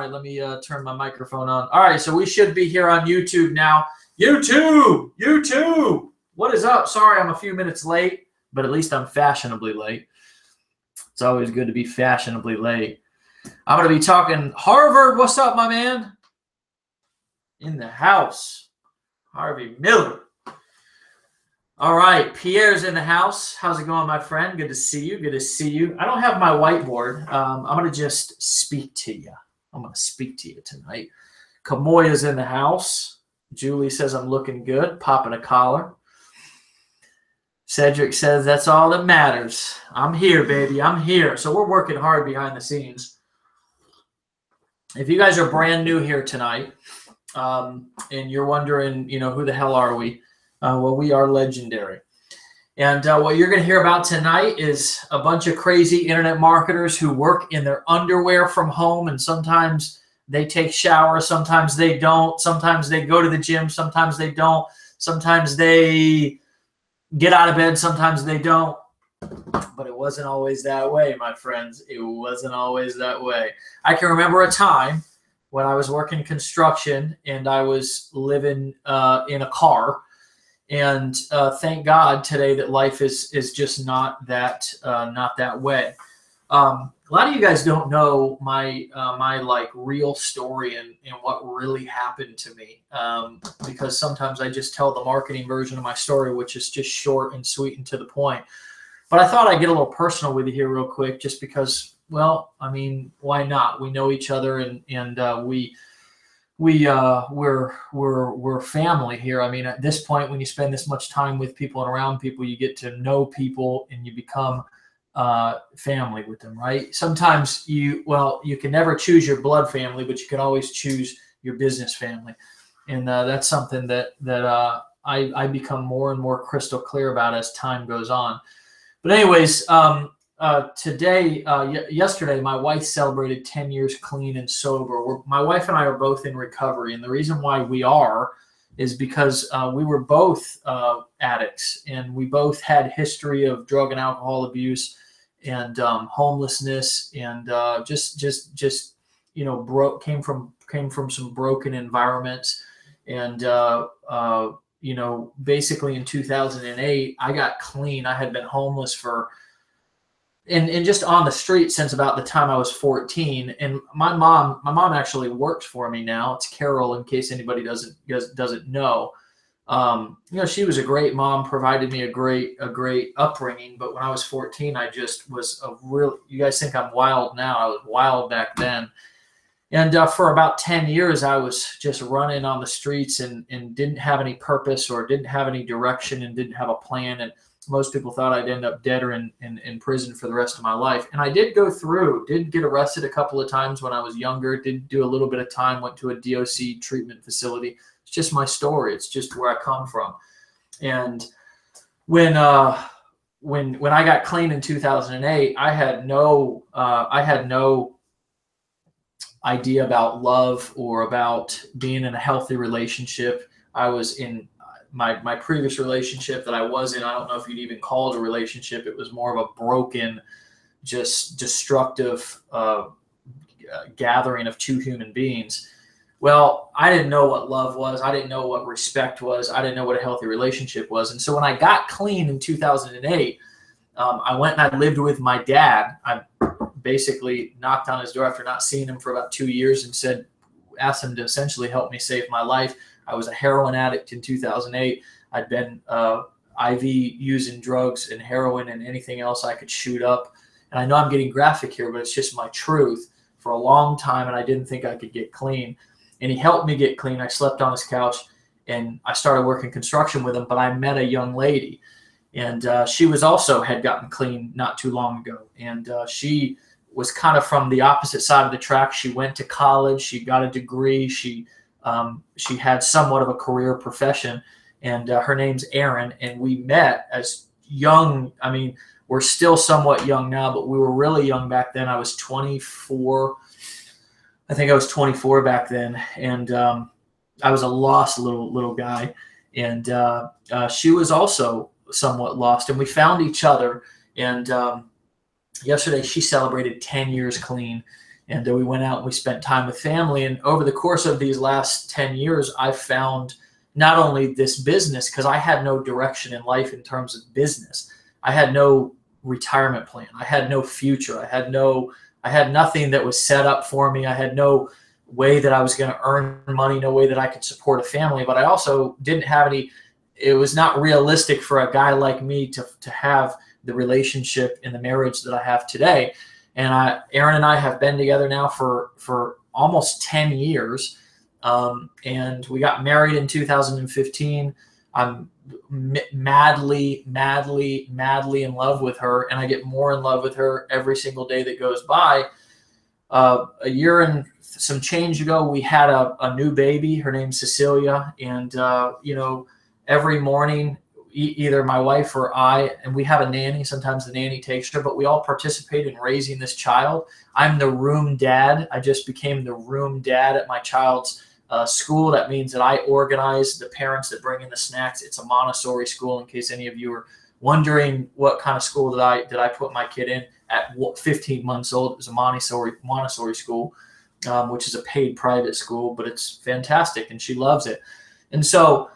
All right, let me turn my microphone on. All right, so we should be here on YouTube now. YouTube, what is up? Sorry, I'm a few minutes late, but at least I'm fashionably late. It's always good to be fashionably late. I'm going to be talking Harvard. What's up, my man? In the house, Harvey Miller. All right, Pierre's in the house. How's it going, my friend? Good to see you. Good to see you. I don't have my whiteboard. I'm going to just speak to you. I'm going to speak to you tonight. Kamoya's in the house. Julie says I'm looking good, popping a collar. Cedric says that's all that matters. I'm here, baby. I'm here. So we're working hard behind the scenes. If you guys are brand new here tonight, and you're wondering, who the hell are we? Well, we are legendary. And what you're going to hear about tonight is a bunch of crazy internet marketers who work in their underwear from home, and sometimes they take showers, sometimes they don't, sometimes they go to the gym, sometimes they don't, sometimes they get out of bed, sometimes they don't. But it wasn't always that way, my friends. It wasn't always that way. I can remember a time when I was working construction and I was living in a car. And thank God today that life is just not that way. A lot of you guys don't know my my real story and what really happened to me, because sometimes I just tell the marketing version of my story, which is just short and sweet and to the point. But I thought I'd get a little personal with you here real quick, just because, well, I mean, why not? We know each other, and we're family here. I mean, at this point, when you spend this much time with people and around people, you get to know people and you become family with them, right? Sometimes you can never choose your blood family, but you can always choose your business family. And that's something that I become more and more crystal clear about as time goes on. But anyways, yesterday, my wife celebrated 10 years clean and sober. My wife and I are both in recovery. And the reason why we are is because we were both addicts, and we both had history of drug and alcohol abuse and homelessness, and came from some broken environments. And basically in 2008, I got clean. I had been homeless and just on the street since about the time I was 14. And my mom actually works for me now. It's Carol, in case anybody doesn't know. She was a great mom, provided me a great upbringing. But when I was 14, I just was you guys think I'm wild now. I was wild back then. And for about 10 years, I was just running on the streets and didn't have any purpose or didn't have any direction and didn't have a plan. And most people thought I'd end up dead or in prison for the rest of my life. And I did did get arrested a couple of times when I was younger, did do a little bit of time, went to a DOC treatment facility. It's just my story. It's just where I come from. And when I got clean in 2008, I had no idea about love or about being in a healthy relationship. I was in my previous relationship that I was in. I don't know if you'd even call it a relationship. It was more of a broken, just destructive gathering of two human beings. Well, I didn't know what love was. I didn't know what respect was. I didn't know what a healthy relationship was. And so when I got clean in 2008, I went and I lived with my dad. I basically knocked on his door after not seeing him for about 2 years and asked him to essentially help me save my life. I was a heroin addict in 2008. I'd been IV using drugs and heroin and anything else I could shoot up. And I know I'm getting graphic here, but it's just my truth, for a long time, and I didn't think I could get clean. And he helped me get clean. I slept on his couch, and I started working construction with him. But I met a young lady, and she had gotten clean not too long ago. And she was kind of from the opposite side of the track. She went to college. She got a degree. She had somewhat of a career profession, and her name's Erin. And we met as young. I mean, we're still somewhat young now, but we were really young back then. I was 24. I think I was 24 back then, and I was a lost little guy, and she was also somewhat lost, and we found each other. And yesterday she celebrated 10 years clean, And we went out and we spent time with family. And over the course of these last 10 years, I found not only this business, because I had no direction in life in terms of business. I had no retirement plan. I had no future. I had nothing that was set up for me. I had no way that I was going to earn money, no way that I could support a family. But I also didn't have any, it was not realistic for a guy like me to have the relationship and the marriage that I have today. And Erin and I have been together now for almost 10 years. And we got married in 2015. I'm madly in love with her, and I get more in love with her every single day that goes by. A year and some change ago, we had a new baby. Her name's Cecilia, and every morning, either my wife or I, and we have a nanny. Sometimes the nanny takes her, but we all participate in raising this child. I'm the room dad. I just became the room dad at my child's school. That means that I organize the parents that bring in the snacks. It's a Montessori school, in case any of you are wondering what kind of school did I put my kid in at 15 months old. It was a Montessori school, which is a paid private school, but it's fantastic and she loves it. And so,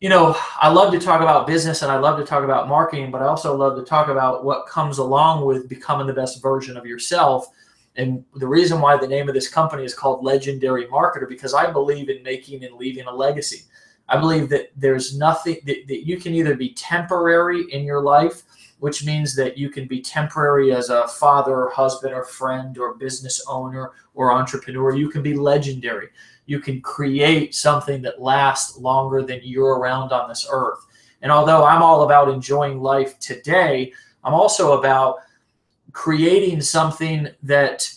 I love to talk about business and I love to talk about marketing, but I also love to talk about what comes along with becoming the best version of yourself. And the reason why the name of this company is called Legendary Marketer, because I believe in making and leaving a legacy. I believe that there's nothing that you can either be temporary in your life, which means that you can be temporary as a father or husband or friend or business owner or entrepreneur. You can be legendary. You can create something that lasts longer than you're around on this earth. And although I'm all about enjoying life today, I'm also about creating something that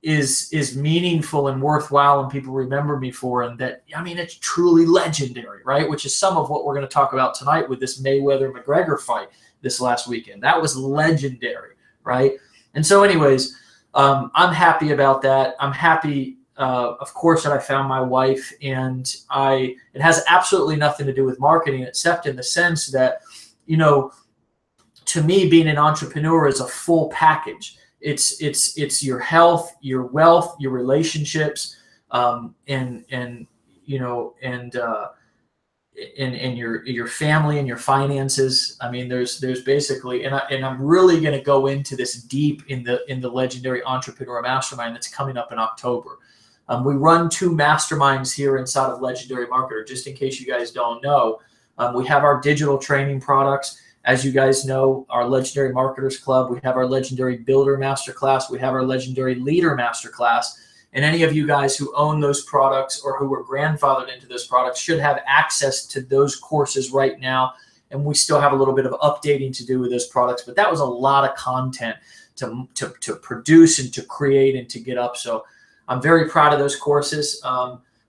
is meaningful and worthwhile and people remember me for, and that, it's truly legendary, right? Which is some of what we're going to talk about tonight with this Mayweather-McGregor fight this last weekend. That was legendary, right? And so anyways, I'm happy about that. I'm happy, of course, that I found my wife, and it has absolutely nothing to do with marketing, except in the sense that, to me, being an entrepreneur is a full package. It's your health, your wealth, your relationships, and your family and your finances. There's basically, and I'm really going to go into this deep in the Legendary Entrepreneur Mastermind that's coming up in October. We run 2 masterminds here inside of Legendary Marketer. Just in case you guys don't know, we have our digital training products. As you guys know, our Legendary Marketers Club, we have our Legendary Builder Masterclass, we have our Legendary Leader Masterclass, and any of you guys who own those products or who were grandfathered into those products should have access to those courses right now. And we still have a little bit of updating to do with those products, but that was a lot of content to produce and to create and to get up. So I'm very proud of those courses.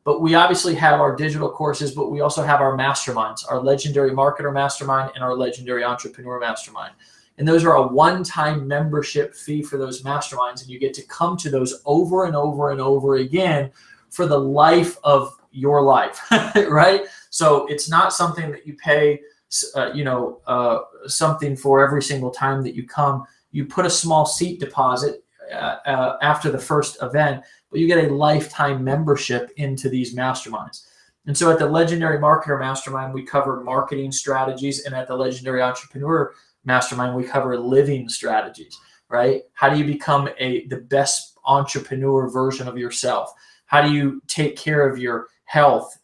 But we obviously have our digital courses, but we also have our masterminds, our Legendary Marketer Mastermind and our Legendary Entrepreneur Mastermind. And those are a one-time membership fee for those masterminds, and you get to come to those over and over and over again for the life of your life, right? So it's not something that you pay, something for every single time that you come. You put a small seat deposit after the first event, but you get a lifetime membership into these masterminds. And so at the Legendary Marketer Mastermind, we cover marketing strategies, and at the Legendary Entrepreneur Mastermind, we cover living strategies, right? How do you become the best entrepreneur version of yourself? How do you take care of your health,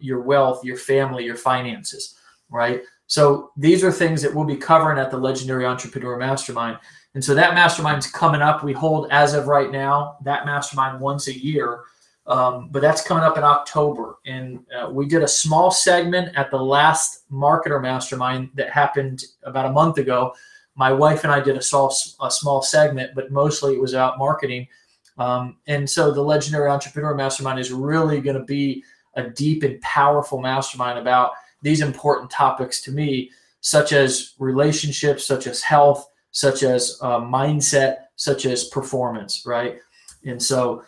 your wealth, your family, your finances, right? So these are things that we'll be covering at the Legendary Entrepreneur Mastermind. And so that mastermind's coming up. We hold, as of right now, that mastermind once a year, but that's coming up in October. And we did a small segment at the last Marketer Mastermind that happened about a month ago. My wife and I did a small segment, but mostly it was about marketing. And so the Legendary Entrepreneur Mastermind is really going to be a deep and powerful mastermind about these important topics to me, such as relationships, such as health, such as mindset, such as performance, right? And so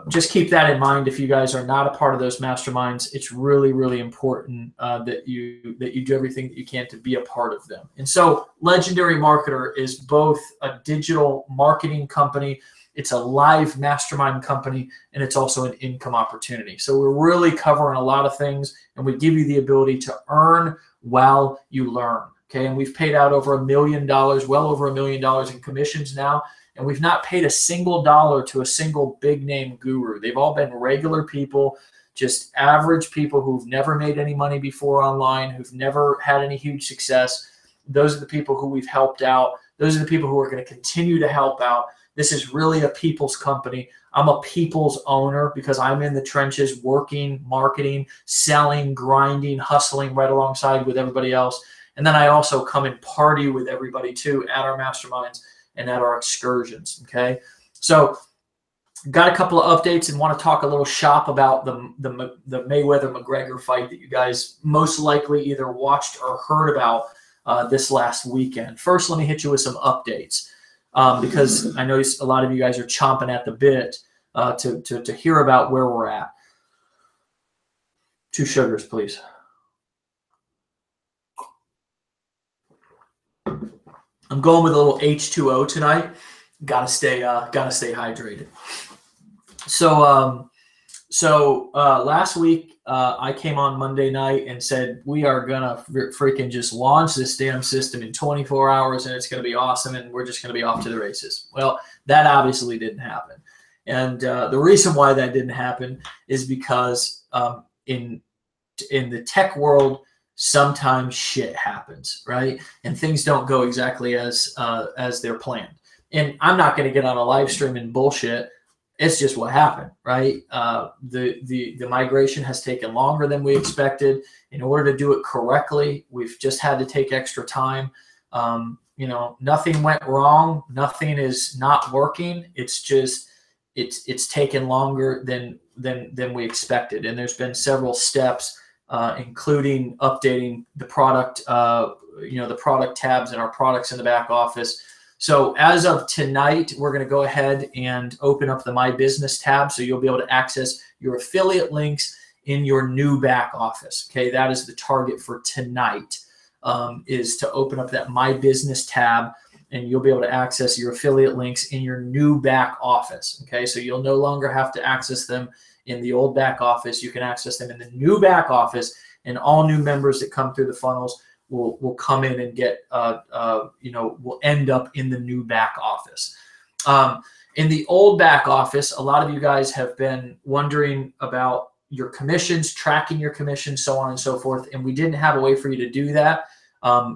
just keep that in mind. If you guys are not a part of those masterminds, it's really, really important that you do everything that you can to be a part of them. And so Legendary Marketer is both a digital marketing company. it's a live mastermind company, and it's also an income opportunity. So we're really covering a lot of things, and we give you the ability to earn while you learn. Okay, and we've paid out over $1 million, well over $1 million in commissions now, and we've not paid a single dollar to a single big name guru. They've all been regular people, just average people who've never made any money before online, who've never had any huge success. Those are the people who we've helped out. Those are the people who are going to continue to help out. This is really a people's company. I'm a people's owner because I'm in the trenches working, marketing, selling, grinding, hustling right alongside with everybody else. And then I also come and party with everybody too at our masterminds and at our excursions. Okay. So got a couple of updates and want to talk a little shop about the Mayweather-McGregor fight that you guys most likely either watched or heard about this last weekend. First, let me hit you with some updates because I know a lot of you guys are chomping at the bit to hear about where we're at. 2 sugars, please. I'm going with a little H2O tonight. Gotta stay hydrated. So last week I came on Monday night and said we are gonna freaking just launch this damn system in 24 hours and it's gonna be awesome and we're just gonna be off to the races. Well, that obviously didn't happen, and the reason why that didn't happen is because in the tech world, sometimes shit happens, right? And things don't go exactly as they're planned. And I'm not going to get on a live stream and bullshit. It's just what happened, right? The migration has taken longer than we expected. In order to do it correctly, we've just had to take extra time. Nothing went wrong. Nothing is not working. It's just it's taken longer than we expected. And there's been several steps, including updating the product, the product tabs and our products in the back office. So as of tonight, we're going to go ahead and open up the My Business tab. So you'll be able to access your affiliate links in your new back office. Okay, that is the target for tonight, is to open up that My Business tab, and you'll be able to access your affiliate links in your new back office. Okay, so you'll no longer have to access them in the old back office. You can access them in the new back office, and all new members that come through the funnels will come in and get, will end up in the new back office. In the old back office, a lot of you guys have been wondering about your commissions, tracking your commissions, so on and so forth. And we didn't have a way for you to do that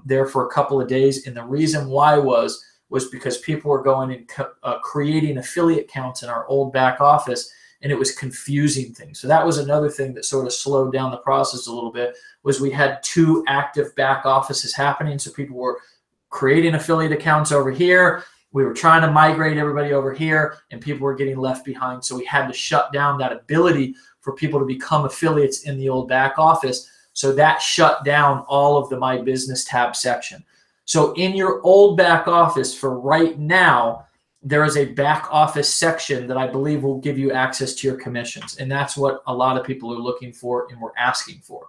there for a couple of days. And the reason why was because people were going and creating affiliate accounts in our old back office, and it was confusing things. So that was another thing that sort of slowed down the process a little bit, was we had 2 active back offices happening. So people were creating affiliate accounts over here. We were trying to migrate everybody over here, and people were getting left behind. So we had to shut down that ability for people to become affiliates in the old back office. So that shut down all of the My Business tab section. So in your old back office for right now, there is a back office section that I believe will give you access to your commissions. And that's what a lot of people are looking for and we're asking for.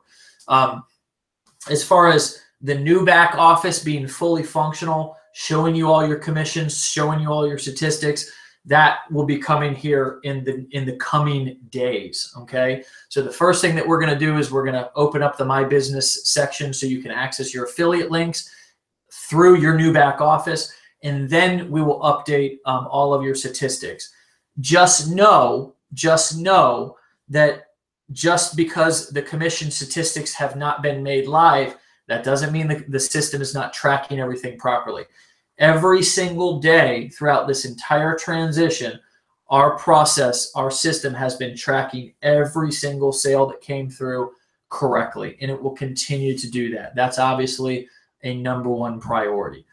As far as the new back office being fully functional, showing you all your commissions, showing you all your statistics, that will be coming here in the coming days. Okay. So the first thing that we're going to do is we're going to open up the My Business section so you can access your affiliate links through your new back office. And then we will update all of your statistics. Just know that just because the commission statistics have not been made live, that doesn't mean the system is not tracking everything properly. Every single day throughout this entire transition, our system has been tracking every single sale that came through correctly, and it will continue to do that. That's obviously a #1 priority.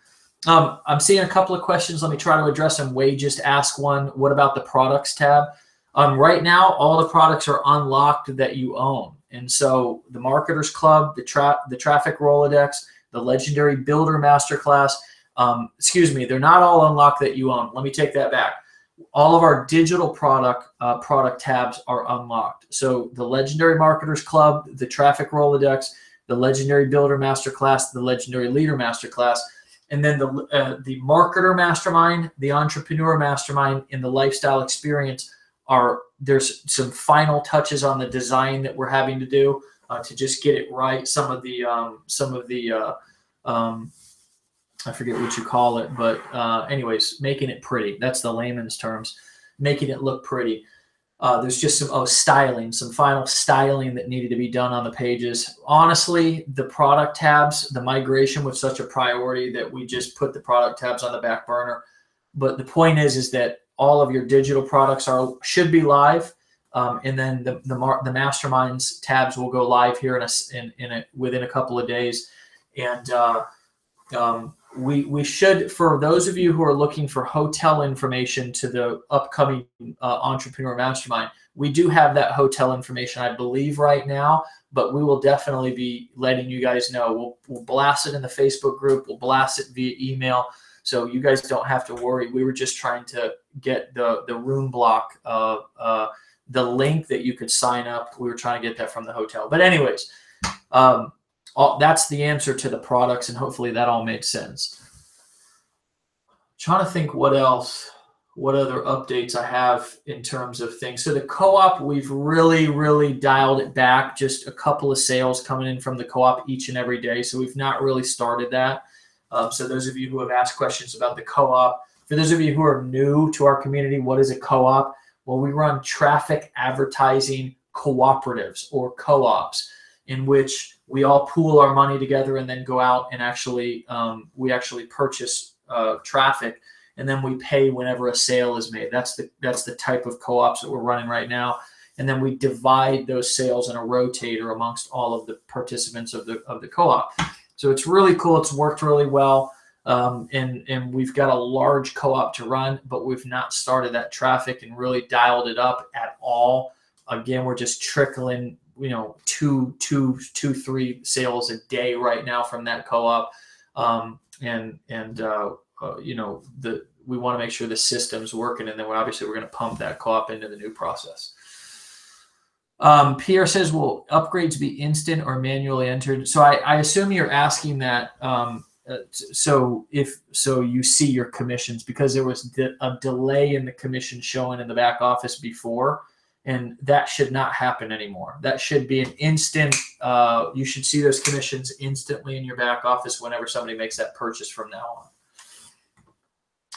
I'm seeing a couple of questions. Let me try to address them. Wade just asked one. What about the products tab? Right now, all the products are unlocked that you own. And so the Marketers Club, the Traffic Rolodex, the Legendary Builder Masterclass, they're not all unlocked that you own. Let me take that back. All of our digital product tabs are unlocked. So the Legendary Marketers Club, the Traffic Rolodex, the Legendary Builder Masterclass, the Legendary Leader Masterclass, And then the marketer mastermind, the entrepreneur mastermind, and the lifestyle experience there's some final touches on the design that we're having to do to just get it right. Some of the I forget what you call it, but anyways, making it pretty. That's the layman's terms, making it look pretty. There's just some styling, some final styling that needed to be done on the pages. Honestly, the product tabs, the migration was such a priority that we just put the product tabs on the back burner. But the point is that all of your digital products should be live, and then the masterminds tabs will go live here within a couple of days, and we should, for those of you who are looking for hotel information to the upcoming Entrepreneur Mastermind, we do have that hotel information, I believe, right now, but we will definitely be letting you guys know. We'll blast it in the Facebook group. We'll blast it via email, so you guys don't have to worry. We were just trying to get the room block, the link that you could sign up. We were trying to get that from the hotel. But anyways, that's the answer to the products, and hopefully that all made sense. Trying to think what other updates I have in terms of things. So the co-op, we've really dialed it back. Just a couple of sales coming in from the co-op each and every day. So we've not really started that. So those of you who have asked questions about the co-op, for those of you who are new to our community, what is a co-op? Well, we run traffic advertising cooperatives or co-ops, in which we all pool our money together and then go out and we actually purchase traffic, and then we pay whenever a sale is made. That's the type of co-ops that we're running right now. And then we divide those sales in a rotator amongst all of the participants of the co-op. So it's really cool. It's worked really well. And we've got a large co-op to run, but we've not started that traffic and really dialed it up at all. Again, we're just trickling, 3 sales a day right now from that co-op. We want to make sure the system's working, and then we're going to pump that co-op into the new process. Pierre says, will upgrades be instant or manually entered? So I assume you're asking that. So you see your commissions, because there was a delay in the commission showing in the back office before. And that should not happen anymore. That should be an instant. You should see those commissions instantly in your back office whenever somebody makes that purchase from now on.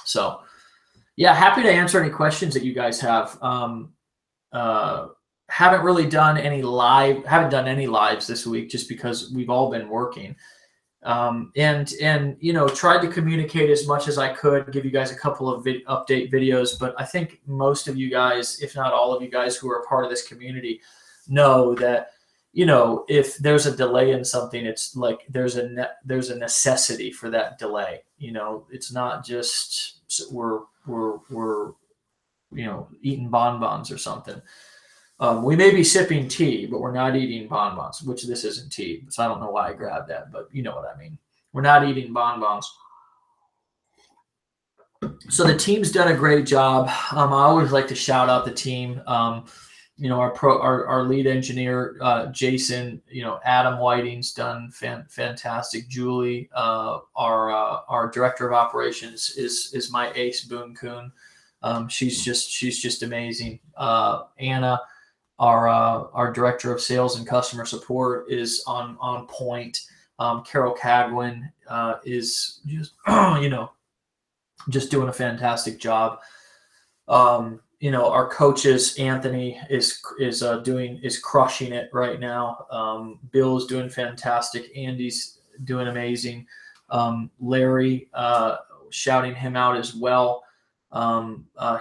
So, yeah, happy to answer any questions that you guys have. Haven't done any lives this week, just because we've all been working. And tried to communicate as much as I could, give you guys a couple of update videos. But I think most of you guys, if not all of you guys who are a part of this community, know that, if there's a delay in something, it's like there's a necessity for that delay. It's not just we're eating bonbons or something. We may be sipping tea, but we're not eating bonbons, which this isn't tea. So I don't know why I grabbed that, but you know what I mean. We're not eating bonbons. So the team's done a great job. I always like to shout out the team. Our lead engineer, Jason, Adam Whiting's done fantastic. Julie, our director of operations is my ace, Boone Kuhn. She's just amazing. Anna, our director of sales and customer support, is on point. Carol Cagwin is just doing a fantastic job. Our coaches, Anthony is crushing it right now. Bill's doing fantastic. Andy's doing amazing. Larry, shouting him out as well.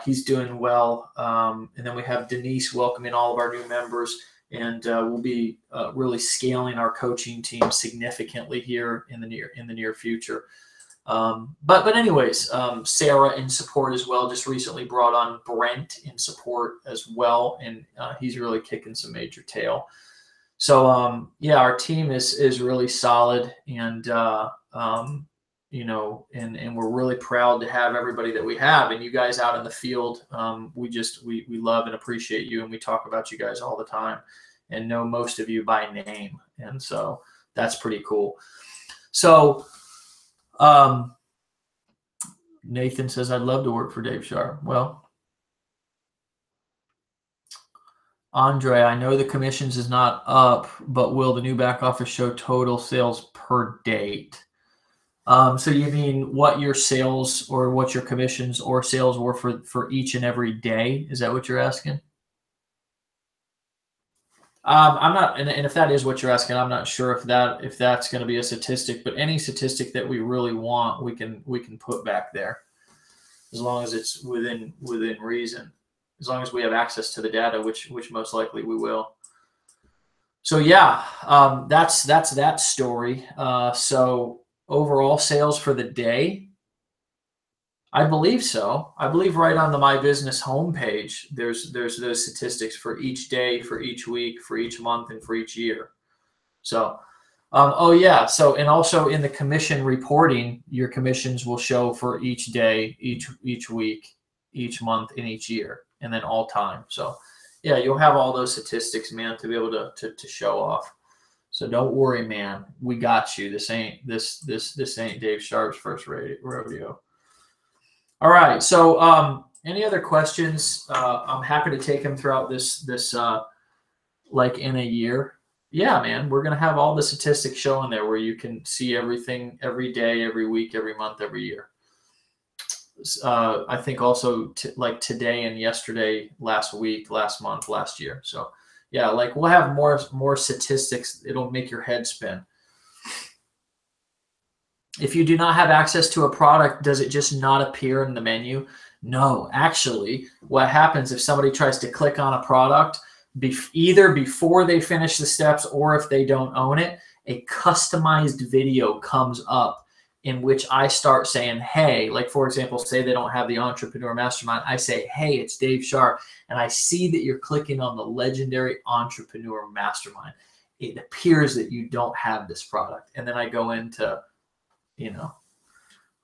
He's doing well. And then we have Denise welcoming all of our new members, and we'll be really scaling our coaching team significantly here in the near future. But anyways, Sarah in support as well. Just recently brought on Brent in support as well, and he's really kicking some major tail. So our team is really solid, and and we're really proud to have everybody that we have, and you guys out in the field. We love and appreciate you, and we talk about you guys all the time, and know most of you by name, and so that's pretty cool. So Nathan says, I'd love to work for Dave Sharp. Well, Andre, I know the commissions is not up, but will the new back office show total sales per date? So you mean what your sales or what your commissions or sales were for each and every day? Is that what you're asking? I'm not, and if that is what you're asking, I'm not sure if that's going to be a statistic, but any statistic that we really want, we can put back there, as long as it's within reason, as long as we have access to the data, which most likely we will. So yeah, that's that story. So overall sales for the day, I believe so. I believe right on the My Business homepage, there's those statistics for each day, for each week, for each month, and for each year. So, oh yeah. So, and also in the commission reporting, your commissions will show for each day, each week, each month, and each year, and then all time. So, yeah, you'll have all those statistics, man, to be able to show off. So don't worry, man. We got you. This ain't Dave Sharp's first rodeo. All right. So, any other questions? I'm happy to take them throughout this like in a year. Yeah, man. We're gonna have all the statistics showing there, where you can see everything every day, every week, every month, every year. I think also like today and yesterday, last week, last month, last year. So yeah, like we'll have more statistics. It'll make your head spin. If you do not have access to a product, does it just not appear in the menu? No, actually, what happens if somebody tries to click on a product, either before they finish the steps or if they don't own it, a customized video comes up in which I start saying, hey, like for example, say they don't have the Entrepreneur Mastermind. I say, hey, it's Dave Sharp, and I see that you're clicking on the legendary Entrepreneur Mastermind. It appears that you don't have this product. And then I go into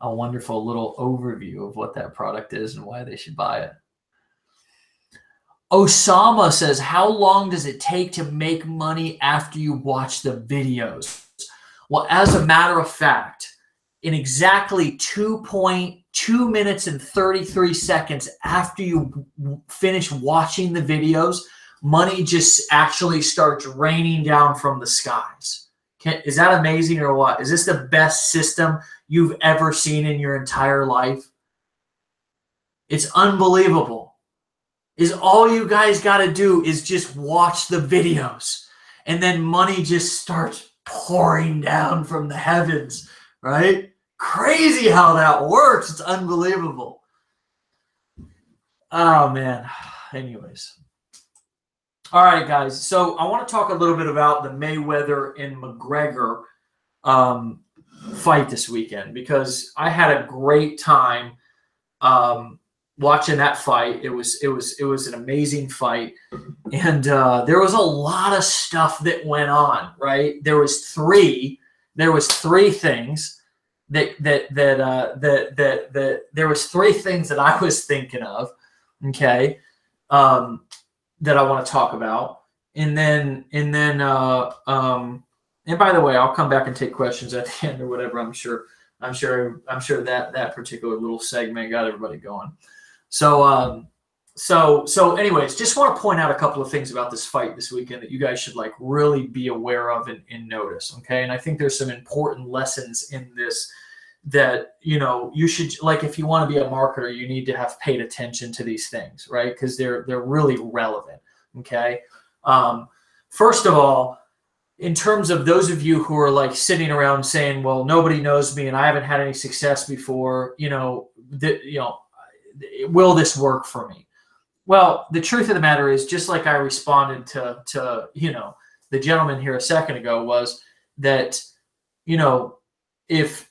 a wonderful little overview of what that product is and why they should buy it. Osama says, how long does it take to make money after you watch the videos? Well, as a matter of fact, in exactly 2.2 minutes and 33 seconds after you finish watching the videos, money just actually starts raining down from the skies. Is that amazing or what? Is this the best system you've ever seen in your entire life? It's unbelievable. Is all you guys got to do is just watch the videos, and then money just starts pouring down from the heavens, right? Crazy how that works. It's unbelievable. Oh, man. Anyways. All right, guys. So I want to talk a little bit about the Mayweather and McGregor fight this weekend, because I had a great time watching that fight. It was an amazing fight, and there was a lot of stuff that went on. Right, there was three things that there was three things that I was thinking of. Okay. That I want to talk about, and then and by the way, I'll come back and take questions at the end or whatever. I'm sure that particular little segment got everybody going. So anyways, just want to point out a couple of things about this fight this weekend that you guys should like really be aware of and notice. Okay, and I think there's some important lessons in this that you should, like, if you want to be a marketer, you need to have paid attention to these things, right? Because they're really relevant. Okay. First of all, in terms of those of you who are like sitting around saying, well, nobody knows me and I haven't had any success before, will this work for me? Well, the truth of the matter is, just like I responded to the gentleman here a second ago, was that if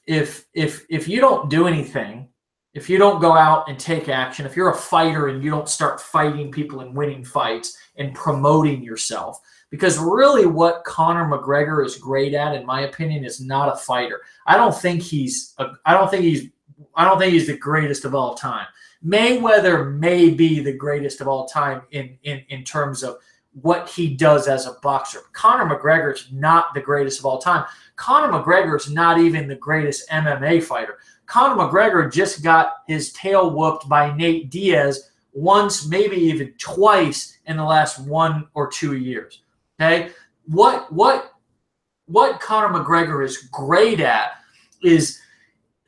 you don't do anything, if you don't go out and take action, if you're a fighter and you don't start fighting people and winning fights and promoting yourself, because really what Conor McGregor is great at, in my opinion, is not a fighter. I don't think he's the greatest of all time. Mayweather may be the greatest of all time in terms of what he does as a boxer. Conor McGregor is not the greatest of all time. Conor McGregor is not even the greatest MMA fighter. Conor McGregor just got his tail whooped by Nate Diaz once, maybe even twice in the last 1 or 2 years. Okay, what Conor McGregor is great at is,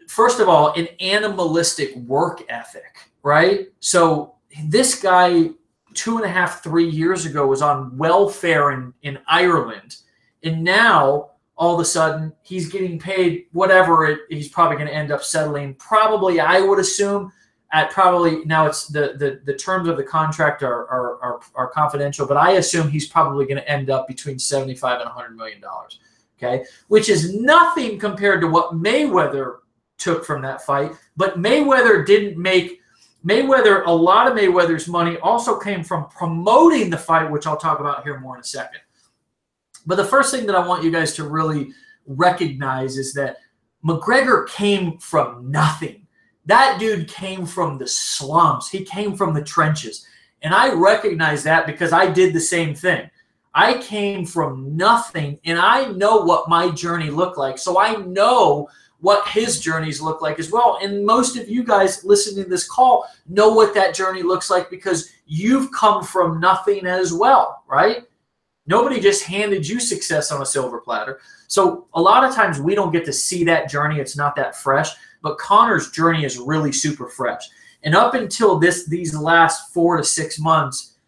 first of all, an animalistic work ethic, right? So this guy 2.5, 3 years ago was on welfare in Ireland, and now all of a sudden he's getting paid whatever he's probably going to end up settling. Probably, I would assume, at probably, now it's the terms of the contract are confidential, but I assume he's probably going to end up between $75 and $100 million. Okay, which is nothing compared to what Mayweather took from that fight. But Mayweather didn't make Mayweather. A lot of Mayweather's money also came from promoting the fight, which I'll talk about here more in a second. But the first thing that I want you guys to really recognize is that McGregor came from nothing. That dude came from the slums. He came from the trenches. And I recognize that because I did the same thing. I came from nothing, and I know what my journey looked like. So I know what his journeys look like as well. And most of you guys listening to this call know what that journey looks like because you've come from nothing as well, right? Nobody just handed you success on a silver platter. So a lot of times we don't get to see that journey. It's not that fresh. But Conor's journey is really super fresh. And up until these last 4 to 6 months,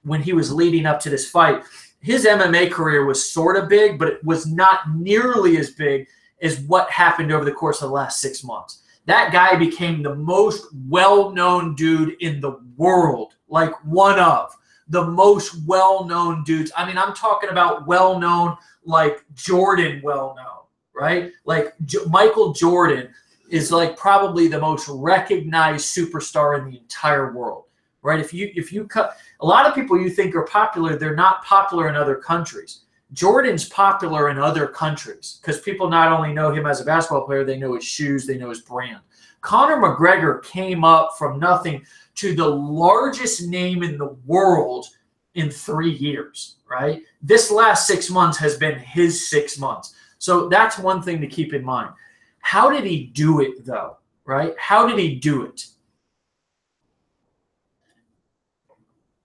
when he was leading up to this fight, his MMA career was sort of big, but it was not nearly as big as what happened over the course of the last 6 months. That guy became the most well-known dude in the world, like one of the most well-known dudes. I mean, I'm talking about well-known like Jordan well-known, right? Like Michael Jordan is like probably the most recognized superstar in the entire world, right? If you cut a lot of people you think are popular, they're not popular in other countries. Jordan's popular in other countries because people not only know him as a basketball player, they know his shoes, they know his brand. Conor McGregor came up from nothing to the largest name in the world in 3 years, right? This last 6 months has been his 6 months. So that's one thing to keep in mind. How did he do it, though, right? How did he do it?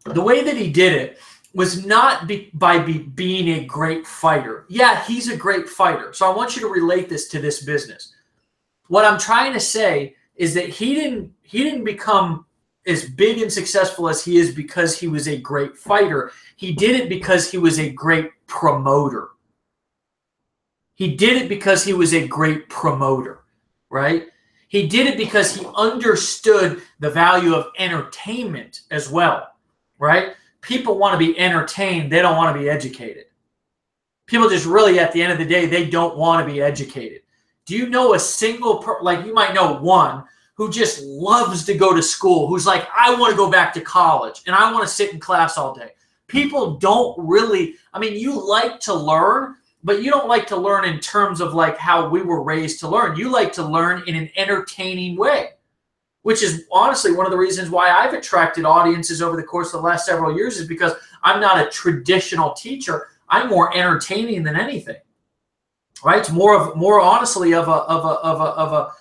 The way that he did it was not by being a great fighter. Yeah, he's a great fighter. So I want you to relate this to this business. What I'm trying to say is that he didn't become as big and successful as he is because he was a great fighter. He did it because he was a great promoter. He did it because he was a great promoter, right? He did it because he understood the value of entertainment as well, right? People want to be entertained. They don't want to be educated. People just really, at the end of the day, they don't want to be educated. Do you know a single, like you might know one, who just loves to go to school, who's like, I want to go back to college and I want to sit in class all day? People don't really, I mean, you like to learn, but you don't like to learn in terms of like how we were raised to learn. You like to learn in an entertaining way, which is honestly one of the reasons why I've attracted audiences over the course of the last several years is because I'm not a traditional teacher. I'm more entertaining than anything, right? It's more honestly I'm a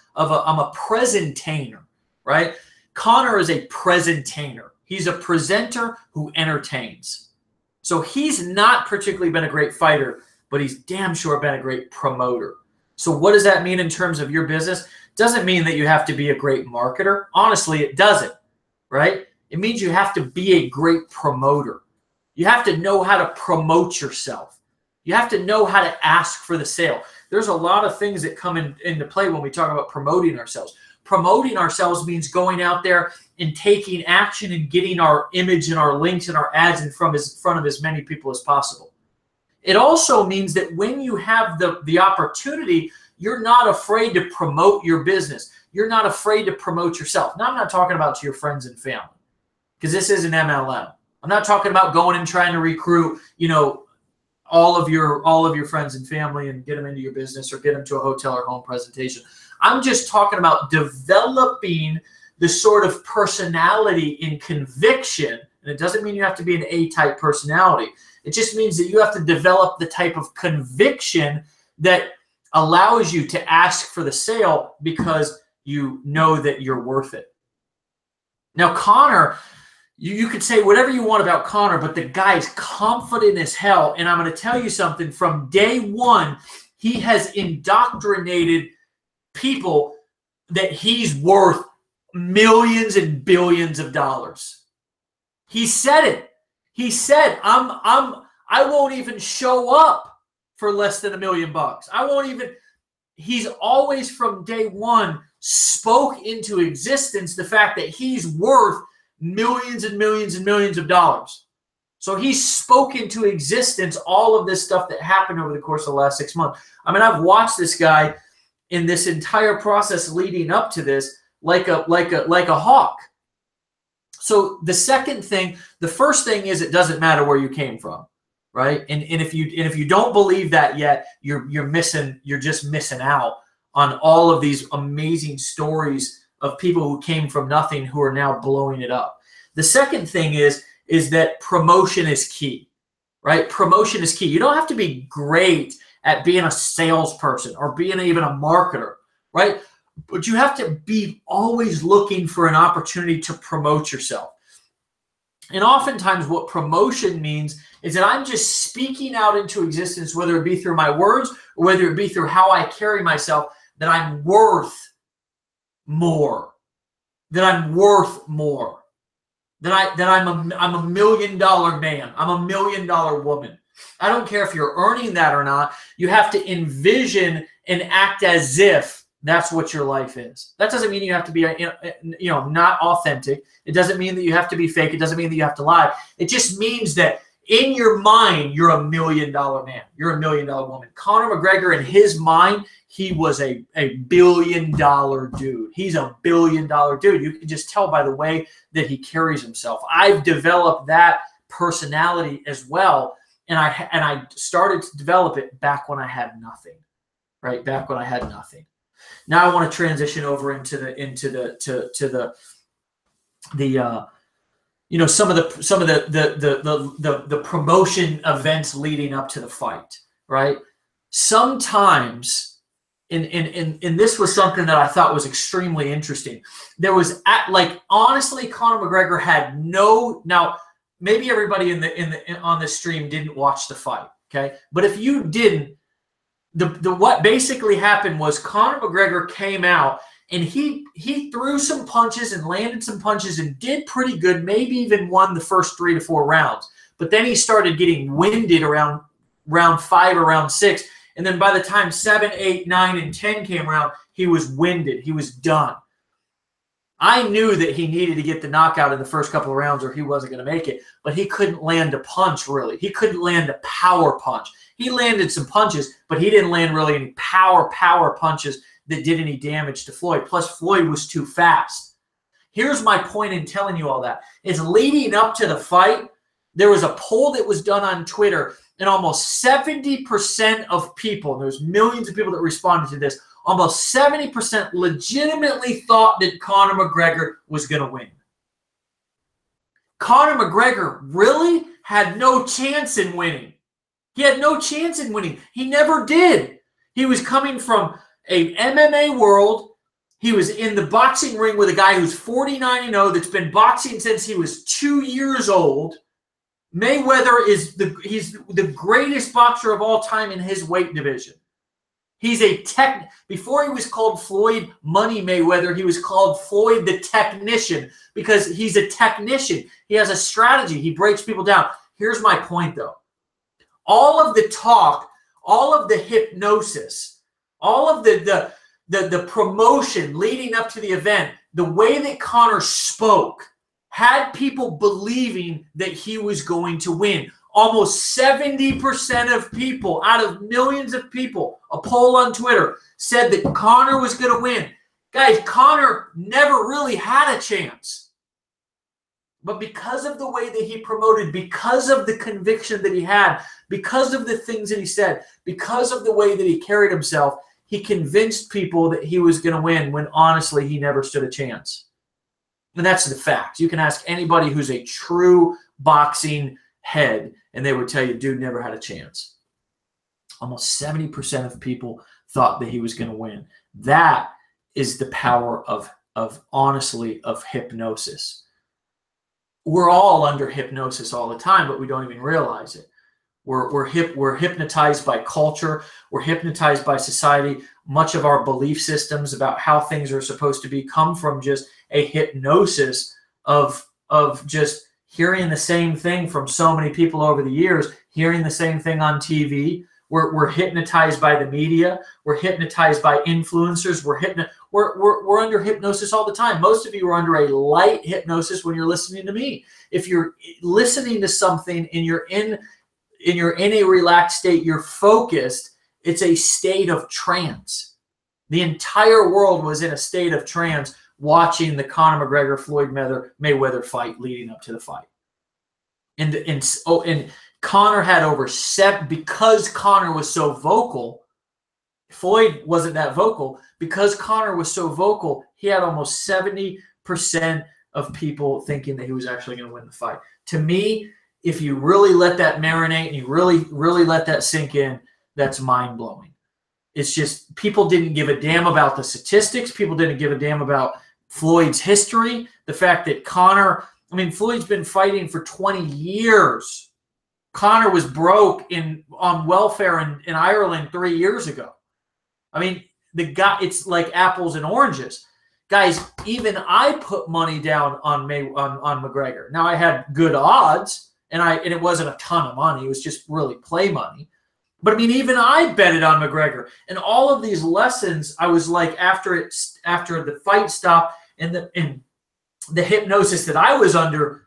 presentainer, right? Conor is a presentainer. He's a presenter who entertains. So he's not particularly been a great fighter, but he's damn sure been a great promoter. So what does that mean in terms of your business? Doesn't mean that you have to be a great marketer. Honestly, it doesn't, right? It means you have to be a great promoter. You have to know how to promote yourself. You have to know how to ask for the sale. There's a lot of things that come into play when we talk about promoting ourselves. Promoting ourselves means going out there and taking action and getting our image and our links and our ads in front of as many people as possible. It also means that when you have the opportunity, you're not afraid to promote your business. You're not afraid to promote yourself. Now, I'm not talking about to your friends and family because this is an MLM. I'm not talking about going and trying to recruit, all of your friends and family and get them into your business or get them to a hotel or home presentation. I'm just talking about developing the sort of personality and conviction. And it doesn't mean you have to be an A-type personality. It just means that you have to develop the type of conviction that allows you to ask for the sale because you know that you're worth it. Now, Conor, you could say whatever you want about Conor, but the guy's confident as hell. And I'm going to tell you something. From day one, he has indoctrinated people that he's worth millions and billions of dollars. He said it. He said, I won't even show up for less than $1 million. I won't even. He's always from day one spoke into existence the fact that he's worth millions and millions and millions of dollars. So he spoke into existence all of this stuff that happened over the course of the last 6 months. I mean, I've watched this guy in this entire process leading up to this like a hawk. So the second thing, the first thing is it doesn't matter where you came from, right? And if you don't believe that yet, you're just missing out on all of these amazing stories of people who came from nothing who are now blowing it up. The second thing is that promotion is key, right? Promotion is key. You don't have to be great at being a salesperson or being even a marketer, right? But you have to be always looking for an opportunity to promote yourself. And oftentimes what promotion means is that I'm just speaking out into existence, whether it be through my words or whether it be through how I carry myself, that I'm worth more, that I'm worth more, that I'm a $1 million man, I'm a $1 million woman. I don't care if you're earning that or not. You have to envision and act as if that's what your life is. That doesn't mean you have to be, not authentic. It doesn't mean that you have to be fake. It doesn't mean that you have to lie. It just means that in your mind, you're a $1 million man. You're a $1 million woman. Conor McGregor, in his mind, he was a $1 billion dude. He's a $1 billion dude. You can just tell by the way that he carries himself. I've developed that personality as well, and I started to develop it back when I had nothing, right? Back when I had nothing. Now I want to transition over into the some of the promotion events leading up to the fight, right? Sometimes, and this was something that I thought was extremely interesting. There was honestly, Conor McGregor had no. Now maybe everybody on this stream didn't watch the fight, okay? But if you didn't, what basically happened was Conor McGregor came out and he threw some punches and landed some punches and did pretty good, maybe even won the first 3 to 4 rounds. But then he started getting winded around round 5 or round 6. And then by the time 7, 8, 9, and 10 came around, he was winded. He was done. I knew that he needed to get the knockout in the first couple of rounds or he wasn't going to make it. But he couldn't land a punch, really. He couldn't land a power punch. He landed some punches, but he didn't land really any power punches that did any damage to Floyd. Plus, Floyd was too fast. Here's my point in telling you all that. Is leading up to the fight, there was a poll that was done on Twitter, and almost 70% of people, and there's millions of people that responded to this, almost 70% legitimately thought that Conor McGregor was going to win. Conor McGregor really had no chance in winning. He had no chance in winning. He never did. He was coming from a MMA world. He was in the boxing ring with a guy who's 49-0 that's been boxing since he was 2 years old. Mayweather he's the greatest boxer of all time in his weight division. He's before he was called Floyd Money Mayweather, he was called Floyd the Technician because he's a technician. He has a strategy. He breaks people down. Here's my point, though. All of the talk, all of the hypnosis, all of the promotion leading up to the event, the way that Conor spoke had people believing that he was going to win. Almost 70% of people out of millions of people, a poll on Twitter, said that Conor was going to win. Guys, Conor never really had a chance. But because of the way that he promoted, because of the conviction that he had, because of the things that he said, because of the way that he carried himself, he convinced people that he was going to win when honestly he never stood a chance. And that's the fact. You can ask anybody who's a true boxing head, and they would tell you, dude never had a chance. Almost 70% of people thought that he was going to win. That is the power of honestly, of hypnosis. We're all under hypnosis all the time, but we don't even realize it. We're hypnotized by culture. We're hypnotized by society. Much of our belief systems about how things are supposed to be come from just a hypnosis of just hearing the same thing from so many people over the years, hearing the same thing on TV. We're hypnotized by the media. We're hypnotized by influencers. We're under hypnosis all the time. Most of you are under a light hypnosis when you're listening to me. If you're listening to something and you're in a relaxed state, you're focused, it's a state of trance. The entire world was in a state of trance watching the Conor McGregor-Floyd Mayweather fight leading up to the fight. And Conor had over 7, because Conor was so vocal. Floyd wasn't that vocal. Because Conor was so vocal, he had almost 70% of people thinking that he was actually going to win the fight. To me, if you really let that marinate and you really, really let that sink in, that's mind-blowing. It's just people didn't give a damn about the statistics. People didn't give a damn about Floyd's history. The fact that Floyd's been fighting for 20 years. Conor was broke on welfare in Ireland 3 years ago. The guy, it's like apples and oranges. Guys, even I put money down on McGregor. Now I had good odds, and it wasn't a ton of money. It was just really play money. But even I betted on McGregor. And all of these lessons, I was like, after the fight stopped and the hypnosis that I was under,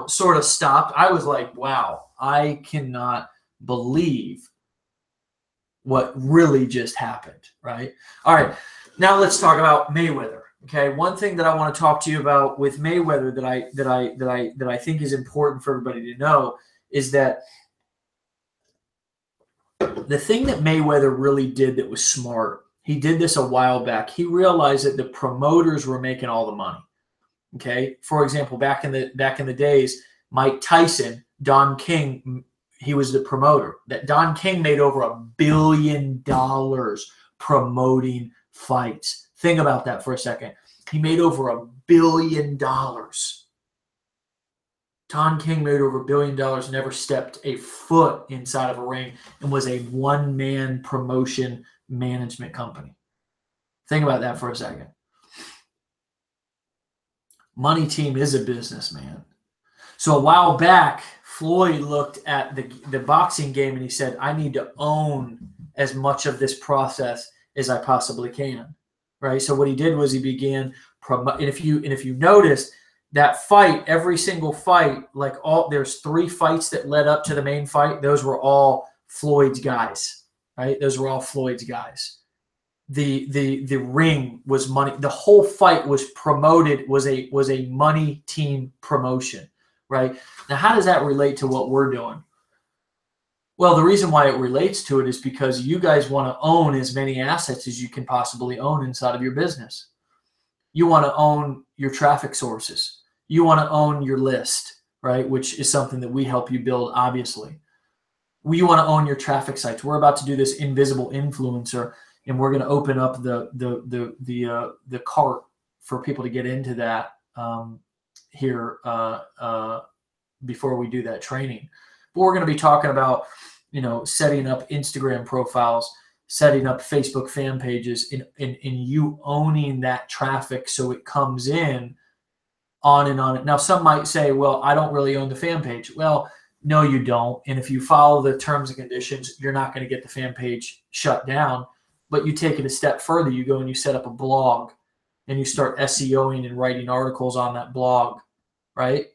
sort of stopped, I was like, wow, I cannot believe what really just happened, right? All right, now let's talk about Mayweather. Okay, one thing that I want to talk to you about with Mayweather that I think is important for everybody to know is that the thing that Mayweather really did that was smart, he did this a while back. He realized that the promoters were making all the money. Okay, for example, back in the days, Mike Tyson, Don King, he was the promoter. That Don King made over $1 billion promoting fights. Think about that for a second. He made over $1 billion. Don King made over $1 billion, never stepped a foot inside of a ring, and was a one-man promotion management company. Think about that for a second. Money Team is a business, man. So a while back, Floyd looked at the boxing game and he said, I need to own as much of this process as I possibly can, right? So what he did was he began promote. And if you notice that fight, every single fight, there's 3 fights that led up to the main fight. Those were all Floyd's guys, right? Those were all Floyd's guys. The ring was money. The whole fight was promoted, was a Money Team promotion, right? Now, how does that relate to what we're doing? Well, the reason why it relates to it is because you guys want to own as many assets as you can possibly own inside of your business. You want to own your traffic sources. You want to own your list, right? Which is something that we help you build, obviously. You want to own your traffic sites. We're about to do this invisible influencer, and we're going to open up the cart for people to get into that here before we do that training. But we're going to be talking about, setting up Instagram profiles, setting up Facebook fan pages, and you owning that traffic so it comes in on and on. Now, some might say, well, I don't really own the fan page. Well, no, you don't. And if you follow the terms and conditions, you're not going to get the fan page shut down. But you take it a step further. You go and you set up a blog and you start SEOing and writing articles on that blog, right?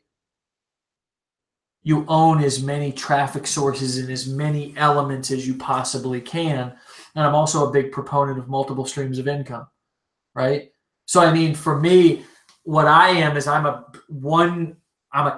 You own as many traffic sources and as many elements as you possibly can. And I'm also a big proponent of multiple streams of income, right? So, for me, what I am is I'm a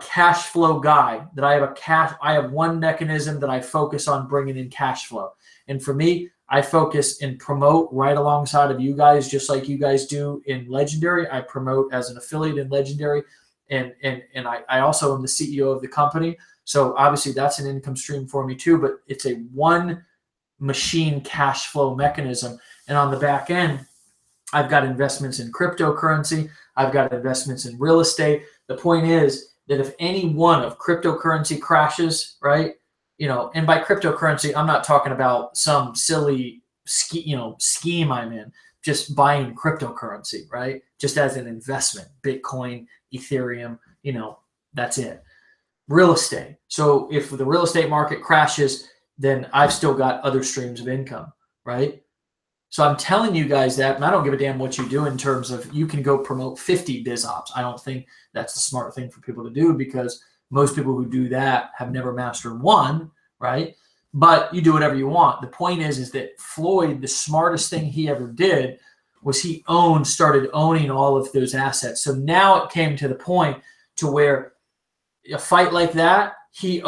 cash flow guy. That I have one mechanism that I focus on bringing in cash flow. And for me, I focus and promote right alongside of you guys, just like you guys do in Legendary. I promote as an affiliate in Legendary, and I also am the CEO of the company. So obviously that's an income stream for me too, but it's a one machine cash flow mechanism. And on the back end, I've got investments in cryptocurrency. I've got investments in real estate. The point is that if any one of cryptocurrency crashes, right? And by cryptocurrency, I'm not talking about some silly scheme I'm in, just buying cryptocurrency, right? Just as an investment, Bitcoin, Ethereum, that's it. Real estate. So if the real estate market crashes, then I've still got other streams of income, right? So I'm telling you guys that, and I don't give a damn what you do in terms of you can go promote 50 biz ops. I don't think that's the smart thing for people to do, because most people who do that have never mastered one, right? But you do whatever you want. The point is that Floyd, the smartest thing he ever did was he started owning all of those assets. So now it came to the point to where a fight like that, he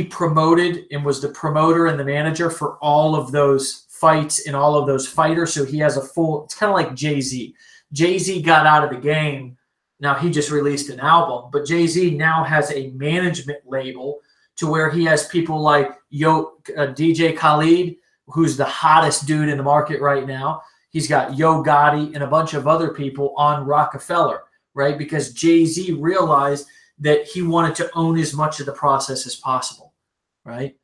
promoted and was the promoter and the manager for all of those fights and all of those fighters. So he has it's kind of like Jay-Z. Jay-Z got out of the game. Now he just released an album, but Jay-Z now has a management label to where he has people like DJ Khaled, who's the hottest dude in the market right now. He's got Yo Gotti and a bunch of other people on Rockefeller, right? Because Jay-Z realized that he wanted to own as much of the process as possible, right?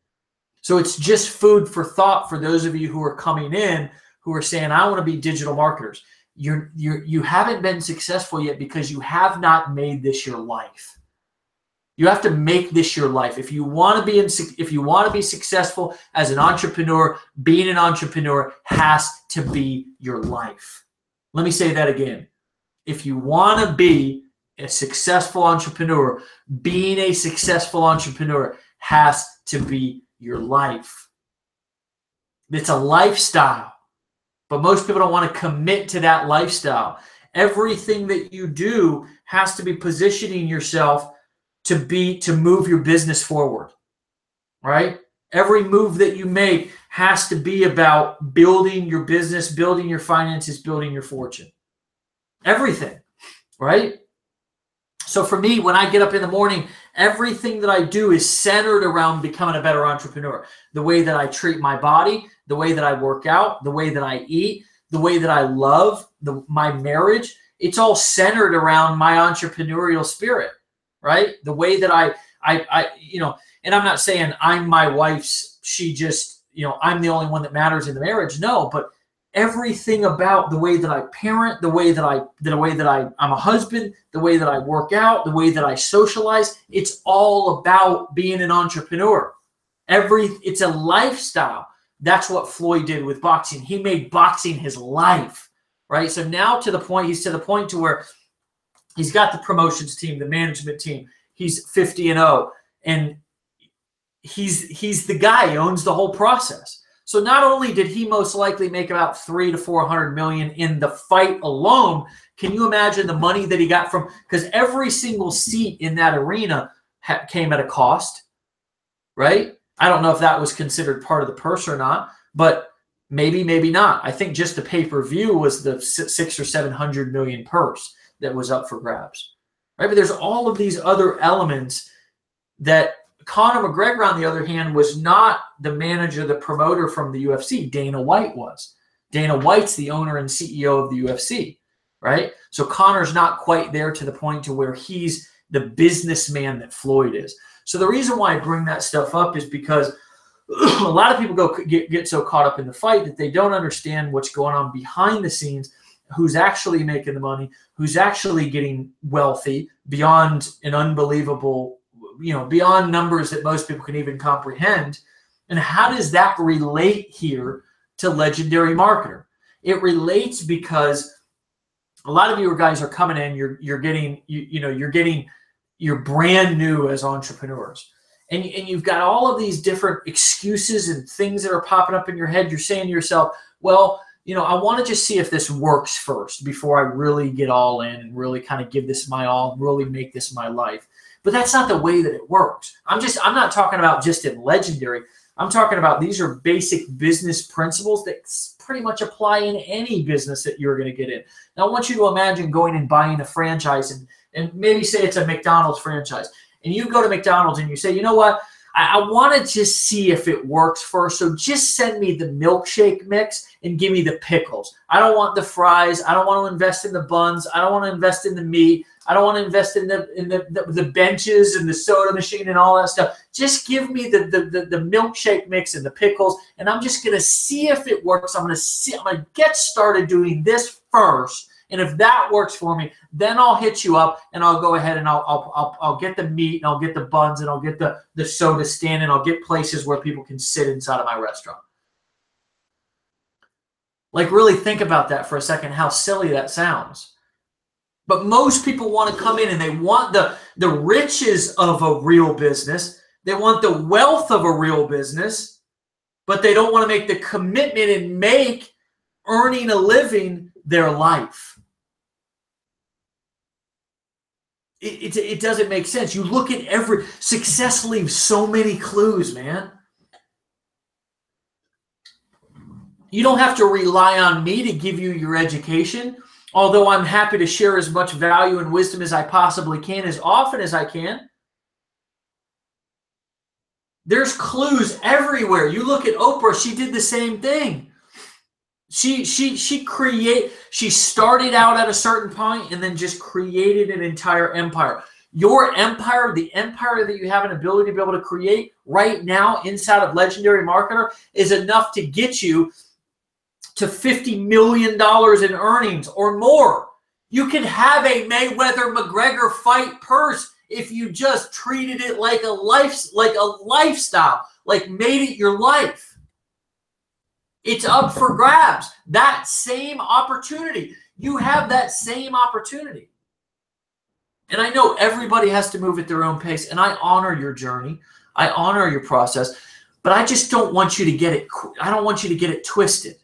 So it's just food for thought for those of you who are coming in who are saying, I want to be digital marketers. You haven't been successful yet because you have not made this your life. You have to make this your life. If you want to be successful as an entrepreneur, being an entrepreneur has to be your life. Let me say that again. If you want to be a successful entrepreneur, being a successful entrepreneur has to be your life. It's a lifestyle, but most people don't want to commit to that lifestyle. Everything that you do has to be positioning yourself to move your business forward, right? Every move that you make has to be about building your business, building your finances, building your fortune. Everything, right? So for me, when I get up in the morning, everything that I do is centered around becoming a better entrepreneur. The way that I treat my body, the way that I work out, the way that I eat, the way that I love, my marriage, it's all centered around my entrepreneurial spirit, right? The way that I and I'm not saying I'm my wife's, I'm the only one that matters in the marriage. No, but everything about the way that I parent, the way that I'm a husband, the way that I work out, the way that I socialize, it's all about being an entrepreneur. It's a lifestyle. That's what Floyd did with boxing. He made boxing his life, right? So now he's to the point to where he's got the promotions team, the management team. He's 50-0, and he's the guy who owns the whole process. So not only did he most likely make about $300 to $400 million in the fight alone, can you imagine the money that he got because every single seat in that arena came at a cost, right? I don't know if that was considered part of the purse or not, but maybe not. I think just the pay-per-view was the $600 or $700 million purse that was up for grabs, right? But there's all of these other elements that Conor McGregor, on the other hand, was not the manager, the promoter from the UFC. Dana White was. Dana White's the owner and CEO of the UFC, right? So Conor's not quite there to the point to where he's the businessman that Floyd is. So the reason why I bring that stuff up is because a lot of people get so caught up in the fight that they don't understand what's going on behind the scenes, who's actually making the money, who's actually getting wealthy beyond an unbelievable, beyond numbers that most people can even comprehend. And how does that relate here to Legendary Marketer? It relates because a lot of you guys are coming in, you're brand new as entrepreneurs. And you've got all of these different excuses and things that are popping up in your head. You're saying to yourself, well, I want to just see if this works first before I really get all in and really kind of give this my all, really make this my life. But that's not the way that it works. I'm not talking about just in Legendary. I'm talking about these are basic business principles that pretty much apply in any business that you're going to get in. Now, I want you to imagine going and buying a franchise and maybe say it's a McDonald's franchise. And you go to McDonald's and you say, you know what? I want to just see if it works first. So just send me the milkshake mix and give me the pickles. I don't want the fries. I don't want to invest in the buns. I don't want to invest in the meat. I don't want to invest in the benches and the soda machine and all that stuff. Just give me the milkshake mix and the pickles, and I'm just gonna see if it works. I'm gonna get started doing this first, and if that works for me, then I'll hit you up and I'll go ahead and I'll get the meat and I'll get the buns and I'll get the soda stand and I'll get places where people can sit inside of my restaurant. Like, really think about that for a second, how silly that sounds. But most people want to come in and they want the riches of a real business. They want the wealth of a real business, but they don't want to make the commitment and make earning a living their life. It doesn't make sense. You look at every success leaves so many clues, man. You don't have to rely on me to give you your education. Although I'm happy to share as much value and wisdom as I possibly can, as often as I can. There's clues everywhere. You look at Oprah, she did the same thing. She started out at a certain point and then just created an entire empire. Your empire, the empire that you have an ability to be able to create right now inside of Legendary Marketer, is enough to get you to $50 million in earnings or more. You can have a Mayweather-McGregor fight purse if you just treated it like a lifestyle, like made it your life. It's up for grabs. That same opportunity. You have that same opportunity. And I know everybody has to move at their own pace, and I honor your journey. I honor your process, but I just don't want you to get it. I don't want you to get it twisted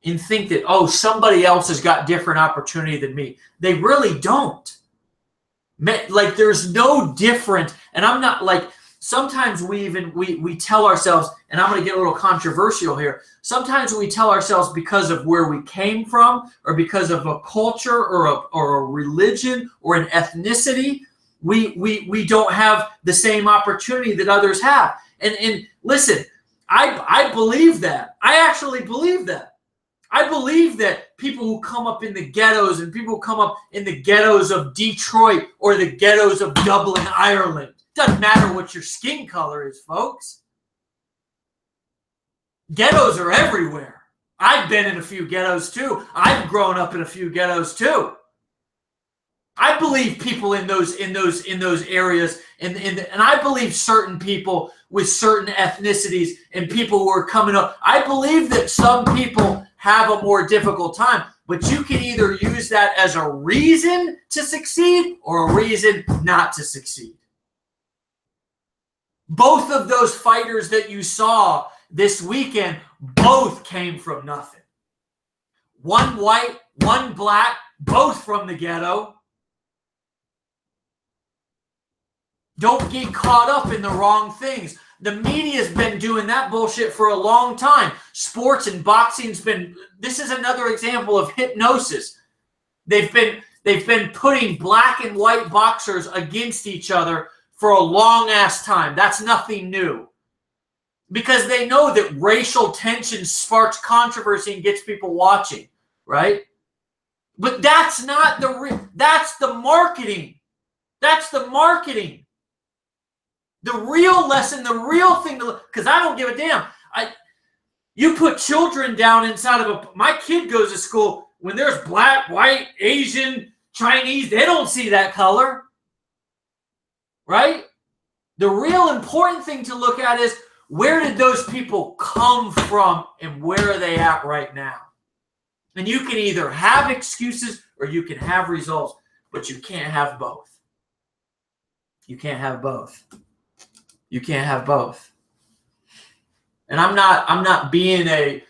and think that, oh, somebody else has got different opportunity than me. They really don't. Like, there's no different. And I'm not like, sometimes we tell ourselves, and I'm going to get a little controversial here. Sometimes we tell ourselves because of where we came from or because of a culture or a religion or an ethnicity, we don't have the same opportunity that others have. And listen, I believe that. I actually believe that. I believe that people who come up in the ghettos and people who come up in the ghettos of Detroit or the ghettos of Dublin, Ireland, doesn't matter what your skin color is, folks. Ghettos are everywhere. I've been in a few ghettos too. I've grown up in a few ghettos too. I believe people in those areas, and I believe certain people with certain ethnicities and people who are coming up. I believe that some people have a more difficult time, but you can either use that as a reason to succeed or a reason not to succeed. Both of those fighters that you saw this weekend, both came from nothing. One white, one black, both from the ghetto. Don't get caught up in the wrong things. The media's been doing that bullshit for a long time. Sports and boxing's been, this is another example of hypnosis. They've been putting black and white boxers against each other for a long ass time. That's nothing new. Because they know that racial tension sparks controversy and gets people watching, right? But that's not that's the marketing. That's the marketing. The real lesson, the real thing, because I don't give a damn. You put children down inside of my kid goes to school, when there's black, white, Asian, Chinese, they don't see that color, right? The real important thing to look at is, where did those people come from and where are they at right now? And you can either have excuses or you can have results, but you can't have both. You can't have both. You can't have both. And I'm not being a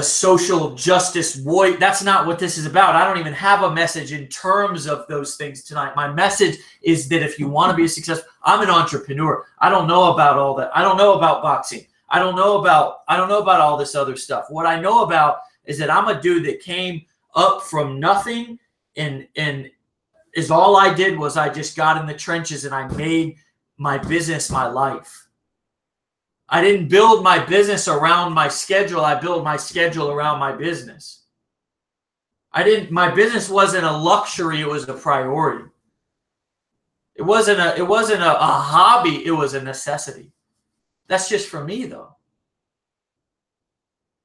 social justice warrior. That's not what this is about. I don't even have a message in terms of those things tonight. My message is that if you want to be a success, I'm an entrepreneur. I don't know about all that. I don't know about boxing. I don't know about all this other stuff. What I know about is that I'm a dude that came up from nothing, and is all I did was I just got in the trenches and I made my business my life. I didn't build my business around my schedule. I built my schedule around my business. My business wasn't a luxury, it was a priority. It wasn't a hobby, it was a necessity. That's just for me though.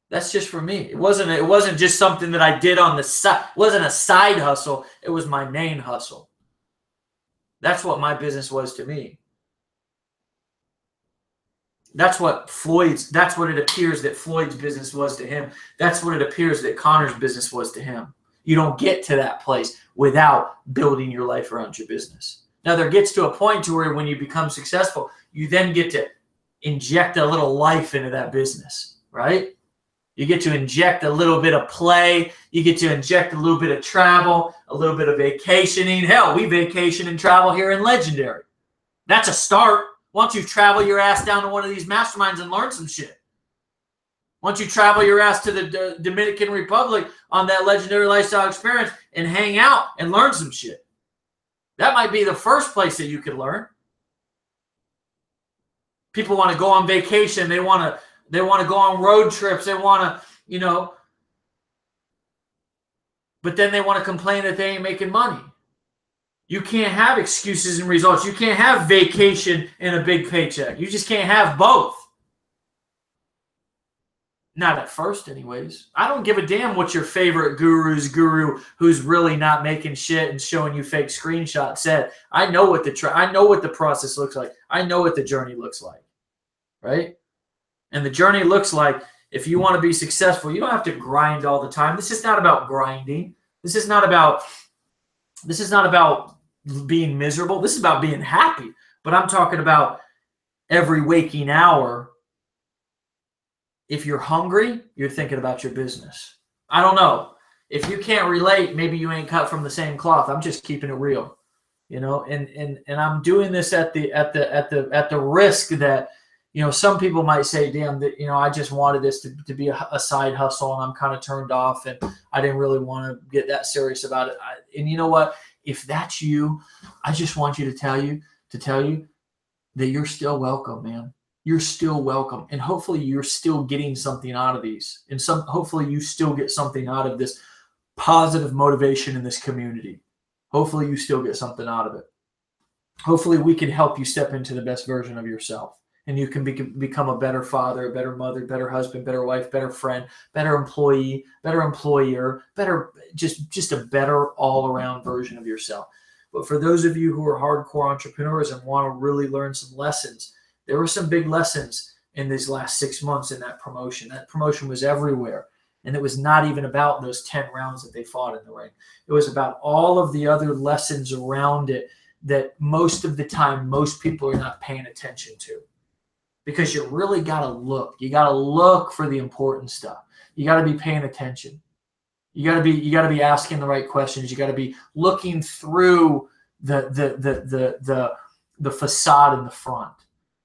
That's just for me. It wasn't just something that I did on the side. It wasn't a side hustle, it was my main hustle. That's what my business was to me. That's what it appears that Floyd's business was to him. That's what it appears that Connor's business was to him. You don't get to that place without building your life around your business. Now, there gets to a point to where when you become successful, you then get to inject a little life into that business, right? You get to inject a little bit of play. You get to inject a little bit of travel, a little bit of vacationing. Hell, we vacation and travel here in Legendary. That's a start. Why don't you travel your ass down to one of these masterminds and learn some shit? Why don't you travel your ass to the Dominican Republic on that Legendary Lifestyle Experience and hang out and learn some shit? That might be the first place that you could learn. People want to go on vacation. They want to go on road trips. They want to, but then they want to complain that they ain't making money. You can't have excuses and results. You can't have vacation and a big paycheck. You just can't have both. Not at first, anyways. I don't give a damn what your favorite guru who's really not making shit and showing you fake screenshots said. I know what the process looks like. I know what the journey looks like, right? And the journey looks like, if you want to be successful, you don't have to grind all the time. This is not about grinding. This is not about being miserable. This is about being happy. But I'm talking about every waking hour. If you're hungry, you're thinking about your business. I don't know. If you can't relate, maybe you ain't cut from the same cloth. I'm just keeping it real, and I'm doing this at the risk that, some people might say, damn, that, I just wanted this to be a side hustle and I'm kind of turned off and I didn't really want to get that serious about it. And you know what? If that's you, I just want you to tell you that you're still welcome, man. You're still welcome. And hopefully you're still getting something out of these. And hopefully you still get something out of this positive motivation in this community. Hopefully you still get something out of it. Hopefully we can help you step into the best version of yourself. And you can become a better father, a better mother, better husband, better wife, better friend, better employee, better employer, better, just a better all-around version of yourself. But for those of you who are hardcore entrepreneurs and want to really learn some lessons, there were some big lessons in these last 6 months in that promotion. That promotion was everywhere. And it was not even about those 10 rounds that they fought in the ring. It was about all of the other lessons around it that most of the time, most people are not paying attention to. Because you really got to look. You got to look for the important stuff. You got to be paying attention. You got to be asking the right questions. You got to be looking through the facade in the front,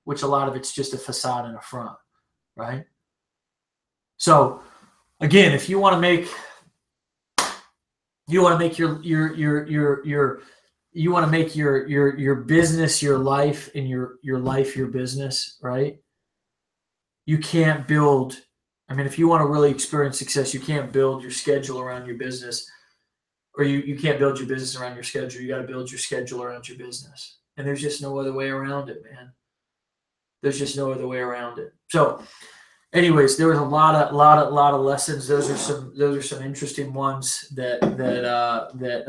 which a lot of it's just a facade in the front, right? So again, if you want to make your business your life, and your life your business, right? You can't build, if you want to really experience success, you can't build your schedule around your business, or you can't build your business around your schedule. You got to build your schedule around your business. And there's just no other way around it, man. There's just no other way around it. So anyways, there was a lot of lessons. Those are some interesting ones that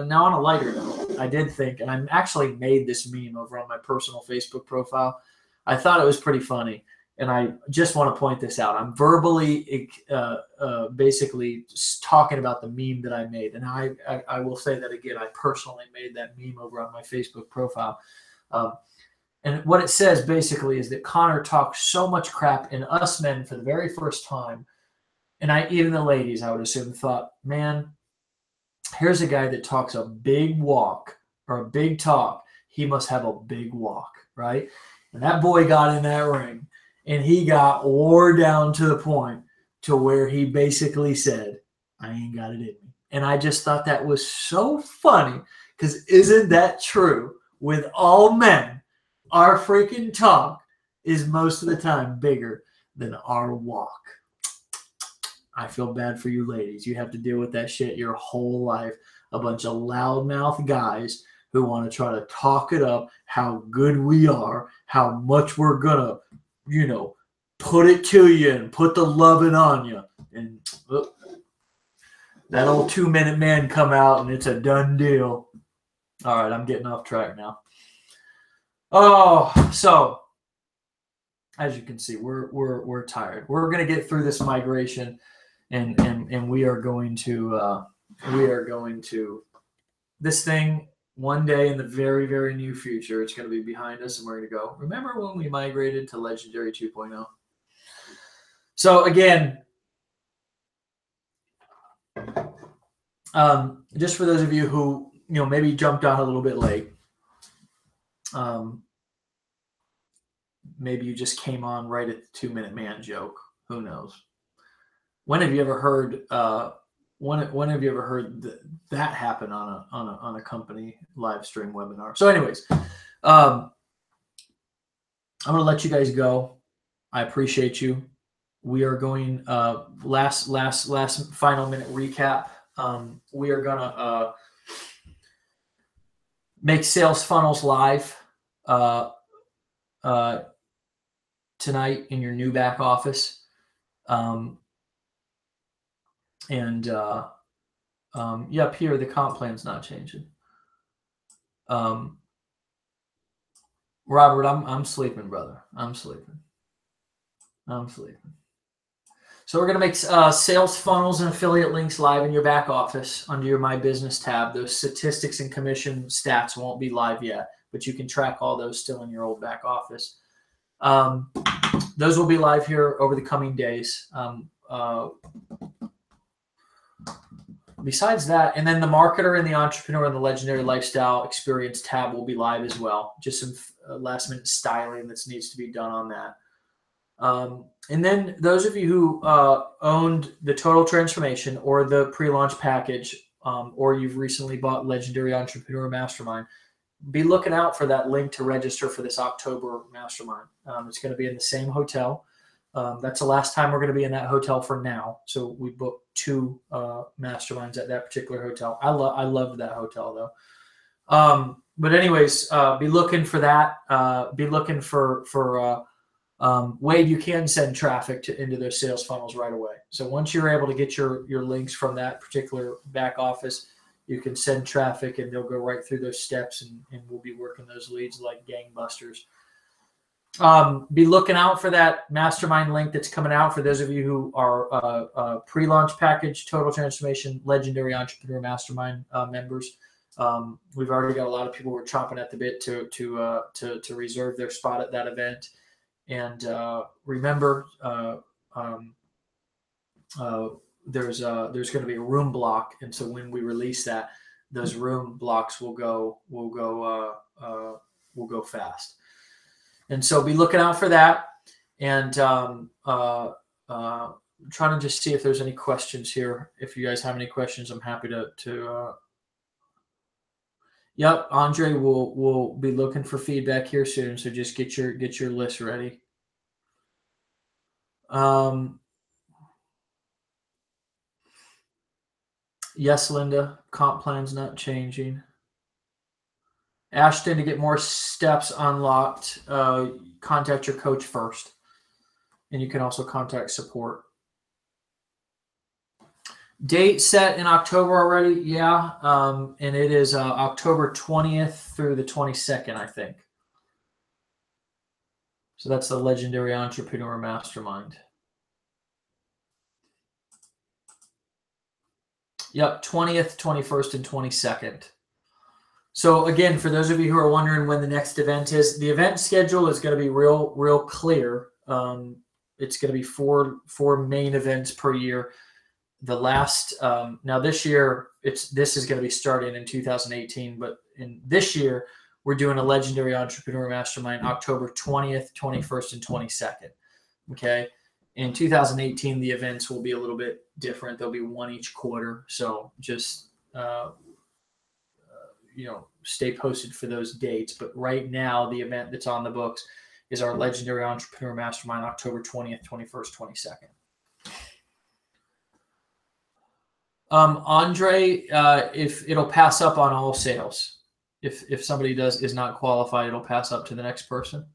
now on a lighter note, I did think, and I actually made this meme over on my personal Facebook profile. I thought it was pretty funny, and I just want to point this out. I'm verbally basically talking about the meme that I made, and I will say that again. I personally made that meme over on my Facebook profile. And what it says basically is that Connor talks so much crap, and us men for the very first time, and even the ladies, I would assume, thought, man, here's a guy that talks a big walk or a big talk. He must have a big walk, right? And that boy got in that ring, and he got wore down to the point to where he basically said, I ain't got it in me. And I just thought that was so funny, because isn't that true with all men? Our freaking talk is most of the time bigger than our walk. I feel bad for you ladies. You have to deal with that shit your whole life. A bunch of loudmouth guys who want to try to talk it up, how good we are, how much we're gonna, put it to you and put the loving on you. And that old 2-minute man come out and it's a done deal. All right, I'm getting off track now. Oh, so as you can see, we're tired. We're gonna get through this migration, and we are going to this thing one day in the very, very near future. It's going to be behind us, and we're going to go. Remember when we migrated to Legendary 2.0? So again, just for those of you who maybe jumped on a little bit late, maybe you just came on right at the 2-minute man joke. Who knows? When have you ever heard? When have you ever heard that happen on a company live stream webinar? So, anyways, I'm gonna let you guys go. I appreciate you. We are going last final minute recap. We are gonna make sales funnels live tonight in your new back office. Yep, here the comp plan's not changing. Robert, I'm sleeping, brother. I'm sleeping. So we're gonna make sales funnels and affiliate links live in your back office under your My Business tab. Those statistics and commission stats won't be live yet, but you can track all those still in your old back office. Those will be live here over the coming days. Besides that, and then the marketer and the entrepreneur and the legendary lifestyle experience tab will be live as well. Just some last minute styling that needs to be done on that. And then those of you who owned the Total Transformation or the pre-launch package, or you've recently bought Legendary Entrepreneur Mastermind, be looking out for that link to register for this October mastermind. It's going to be in the same hotel. That's the last time we're going to be in that hotel for now. So we booked 2 masterminds at that particular hotel. I loved that hotel though. But anyways, be looking for that. Be looking for Wade. You can send traffic into those sales funnels right away. So once you're able to get your links from that particular back office, you can send traffic and they'll go right through those steps, and we'll be working those leads like gangbusters. Be looking out for that mastermind link that's coming out for those of you who are pre-launch package, Total Transformation, Legendary Entrepreneur Mastermind members. We've already got a lot of people who are chomping at the bit to reserve their spot at that event. And remember, there's going to be a room block, and so when we release that, those room blocks will go fast. And so be looking out for that, and trying to just see if there's any questions here. If you guys have any questions, I'm happy to. Yep, Andre will be looking for feedback here soon. So just get your list ready. Yes, Linda, comp plan's not changing. Ashton, to get more steps unlocked, contact your coach first. And you can also contact support. Date set in October already? Yeah. And it is October 20th through the 22nd, I think. So that's the Legendary Entrepreneur Mastermind. Yep, 20th, 21st, and 22nd. So again, for those of you who are wondering when the next event is, the event schedule is going to be real clear. It's going to be four main events per year. The last now this year, this is going to be starting in 2018, but in this year we're doing a Legendary Entrepreneur Mastermind October 20th, 21st, and 22nd. Okay. In 2018, the events will be a little bit different. There'll be one each quarter. So just stay posted for those dates. But right now, the event that's on the books is our Legendary Entrepreneur Mastermind, October 20th, 21st, 22nd. Andre, if it'll pass up on all sales. If somebody is not qualified, it'll pass up to the next person.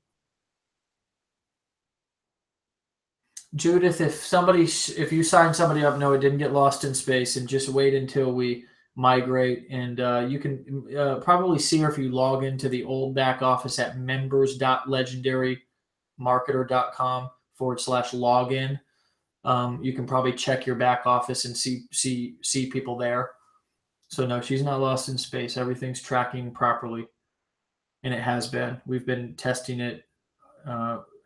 Judith, if you sign somebody up, no, it didn't get lost in space, and just wait until we migrate. And you can probably see her if you log into the old back office at members.legendarymarketer.com/login. You can probably check your back office and see people there. So no, she's not lost in space. Everything's tracking properly, and it has been. We've been testing it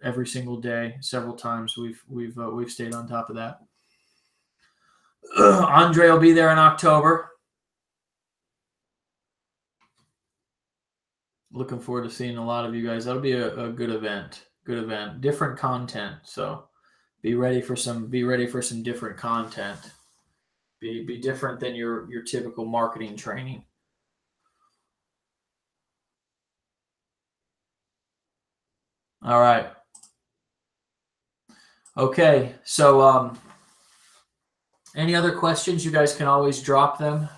every single day, several times. We've stayed on top of that. Andre will be there in October. Looking forward to seeing a lot of you guys. That'll be a good event. Good event. Different content. So be ready for some different content. Be different than your typical marketing training. All right. Okay. So any other questions? You guys can always drop them.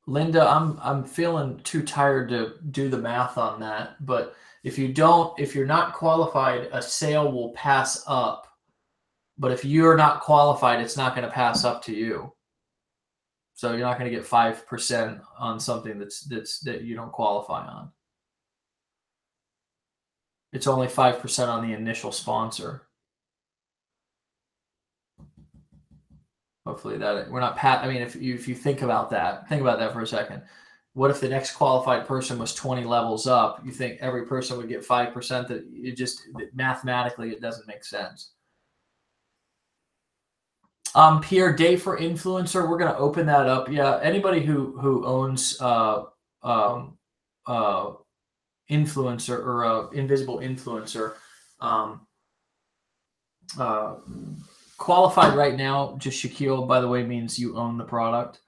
Linda, I'm feeling too tired to do the math on that, but if you're not qualified, a sale will pass up. But if you're not qualified, it's not going to pass up to you. So you're not going to get 5% on something that you don't qualify on. It's only 5% on the initial sponsor. Hopefully that we're not I mean, if you think about that for a second. What if the next qualified person was 20 levels up? You think every person would get 5%? That mathematically it doesn't make sense. Pierre, Day for Influencer, we're going to open that up. Yeah, anybody who owns influencer or invisible influencer, qualified right now, just Shaquille, by the way, means you own the product.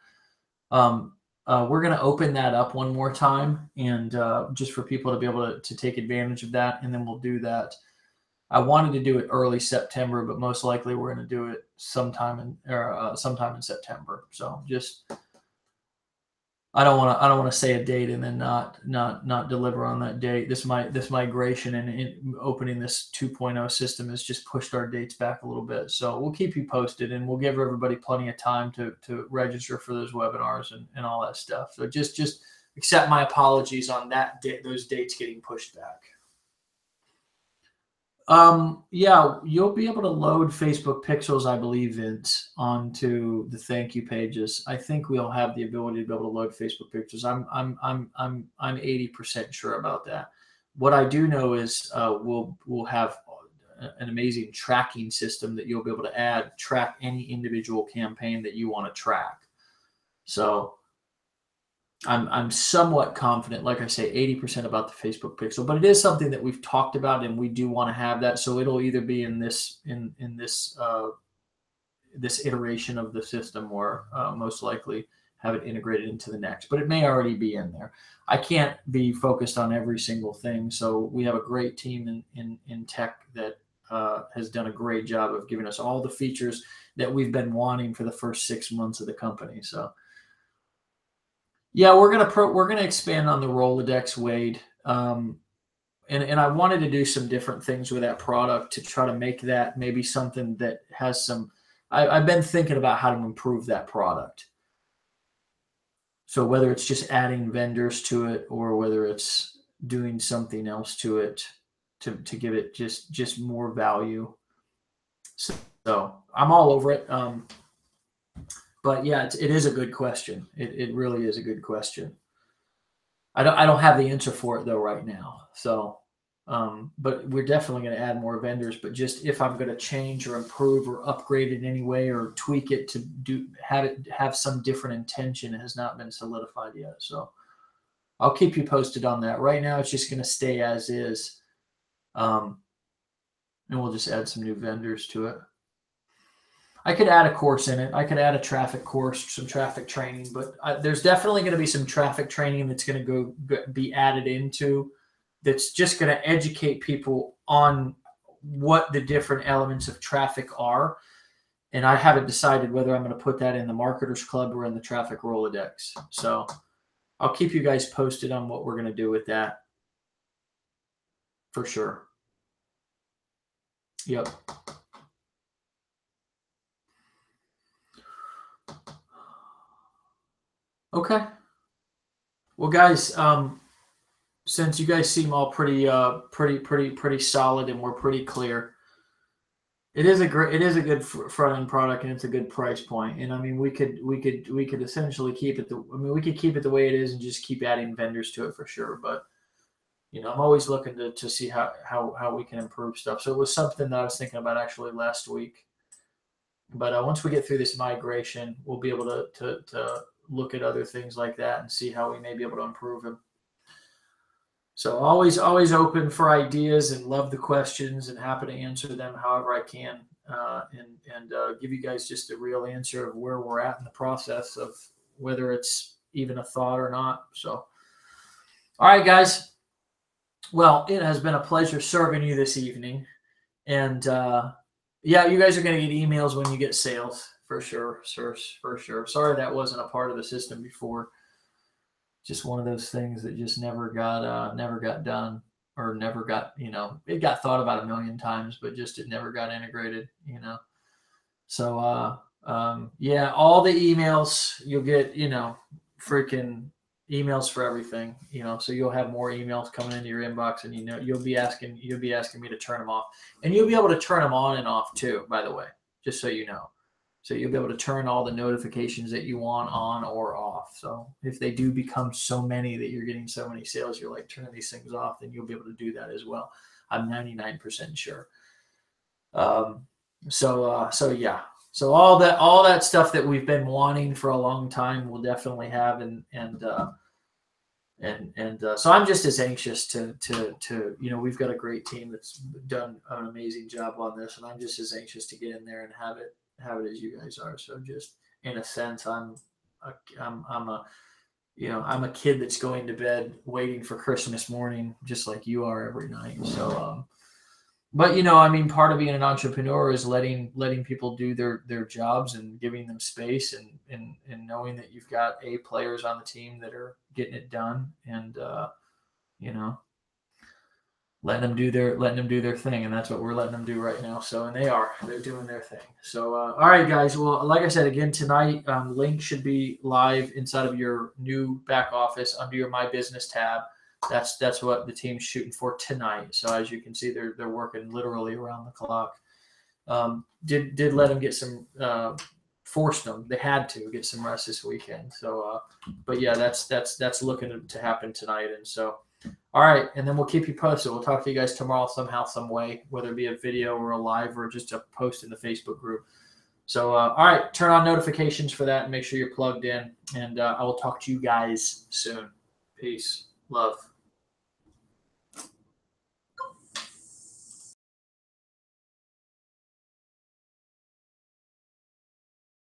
We're going to open that up one more time, and just for people to be able to take advantage of that, and then we'll do that. I wanted to do it early September, but most likely we're going to do it sometime in September. So just I don't want to say a date and then not deliver on that date. This migration and opening this 2.0 system has just pushed our dates back a little bit. So we'll keep you posted, and we'll give everybody plenty of time to register for those webinars and all that stuff. So just accept my apologies on that those dates getting pushed back. Yeah, you'll be able to load Facebook pixels, I believe, Vince, onto the thank you pages. I think we'll have the ability to be able to load Facebook pictures. I'm 80% sure about that. What I do know is we'll have an amazing tracking system that you'll be able to track any individual campaign that you want to track. So I'm somewhat confident, like I say, 80% about the Facebook pixel, but it is something that we've talked about, and we do want to have that. So it'll either be in this iteration of the system, or most likely have it integrated into the next. But it may already be in there. I can't be focused on every single thing. So we have a great team in tech that has done a great job of giving us all the features that we've been wanting for the first 6 months of the company. So. Yeah, we're gonna expand on the Rolodex, Wade, and I wanted to do some different things with that product to try to make that maybe something that has some. I've been thinking about how to improve that product. So whether it's just adding vendors to it, or whether it's doing something else to it to give it just more value. So I'm all over it. But yeah, it is a good question. It really is a good question. I don't have the answer for it though right now. So, but we're definitely going to add more vendors. But just if I'm going to change or improve or upgrade it in any way or tweak it to have some different intention, it has not been solidified yet. So I'll keep you posted on that. Right now, it's just going to stay as is, and we'll just add some new vendors to it. I could add a course in it. I could add a traffic course, some traffic training, but there's definitely going to be some traffic training that's going to be added into, that's just going to educate people on what the different elements of traffic are. And I haven't decided whether I'm going to put that in the Marketers Club or in the Traffic Rolodex. So I'll keep you guys posted on what we're going to do with that for sure. Yep. Okay. Well, guys, since you guys seem all pretty solid and we're pretty clear, it is a good front end product, and it's a good price point. And I mean, we could essentially keep it we could keep it the way it is and just keep adding vendors to it for sure. But I'm always looking to see how we can improve stuff. So it was something that I was thinking about actually last week. But once we get through this migration, we'll be able to look at other things like that and see how we may be able to improve them. So always open for ideas, and love the questions, and happy to answer them however I can, and give you guys just a real answer of where we're at in the process of whether it's even a thought or not. So, all right, guys. Well, it has been a pleasure serving you this evening, and yeah, you guys are going to get emails when you get sales for sure, for sure. Sorry that wasn't a part of the system before. Just one of those things that just never got done, or never got, it got thought about a million times, but just it never got integrated, So yeah, all the emails you'll get, freaking emails for everything, so you'll have more emails coming into your inbox, and you'll be asking me to turn them off, and you'll be able to turn them on and off too, by the way, just so you know. So you'll be able to turn all the notifications that you want on or off. So if they do become so many that you're getting so many sales, you're like turning these things off, then you'll be able to do that as well. I'm 99% sure. So yeah. So all that stuff that we've been wanting for a long time, we'll definitely have, and so I'm just as anxious to we've got a great team that's done an amazing job on this, and I'm just as anxious to get in there and have it as you guys are. So just in a sense, I'm a kid that's going to bed waiting for Christmas morning, just like you are every night. So but part of being an entrepreneur is letting people do their jobs, and giving them space, and knowing that you've got A players on the team that are getting it done, and letting them do their thing. And that's what we're letting them do right now. So, and they're doing their thing. So all right, guys, well, like I said, again, tonight, link should be live inside of your new back office under your My Business tab. That's what the team's shooting for tonight. So as you can see, they're working literally around the clock. Did let them get some, forced them. They had to get some rest this weekend. So but yeah, that's looking to happen tonight. And so, all right, and then we'll keep you posted. We'll talk to you guys tomorrow somehow, some way, whether it be a video or a live or just a post in the Facebook group. So all right, turn on notifications for that and make sure you're plugged in. And I will talk to you guys soon. Peace. Love.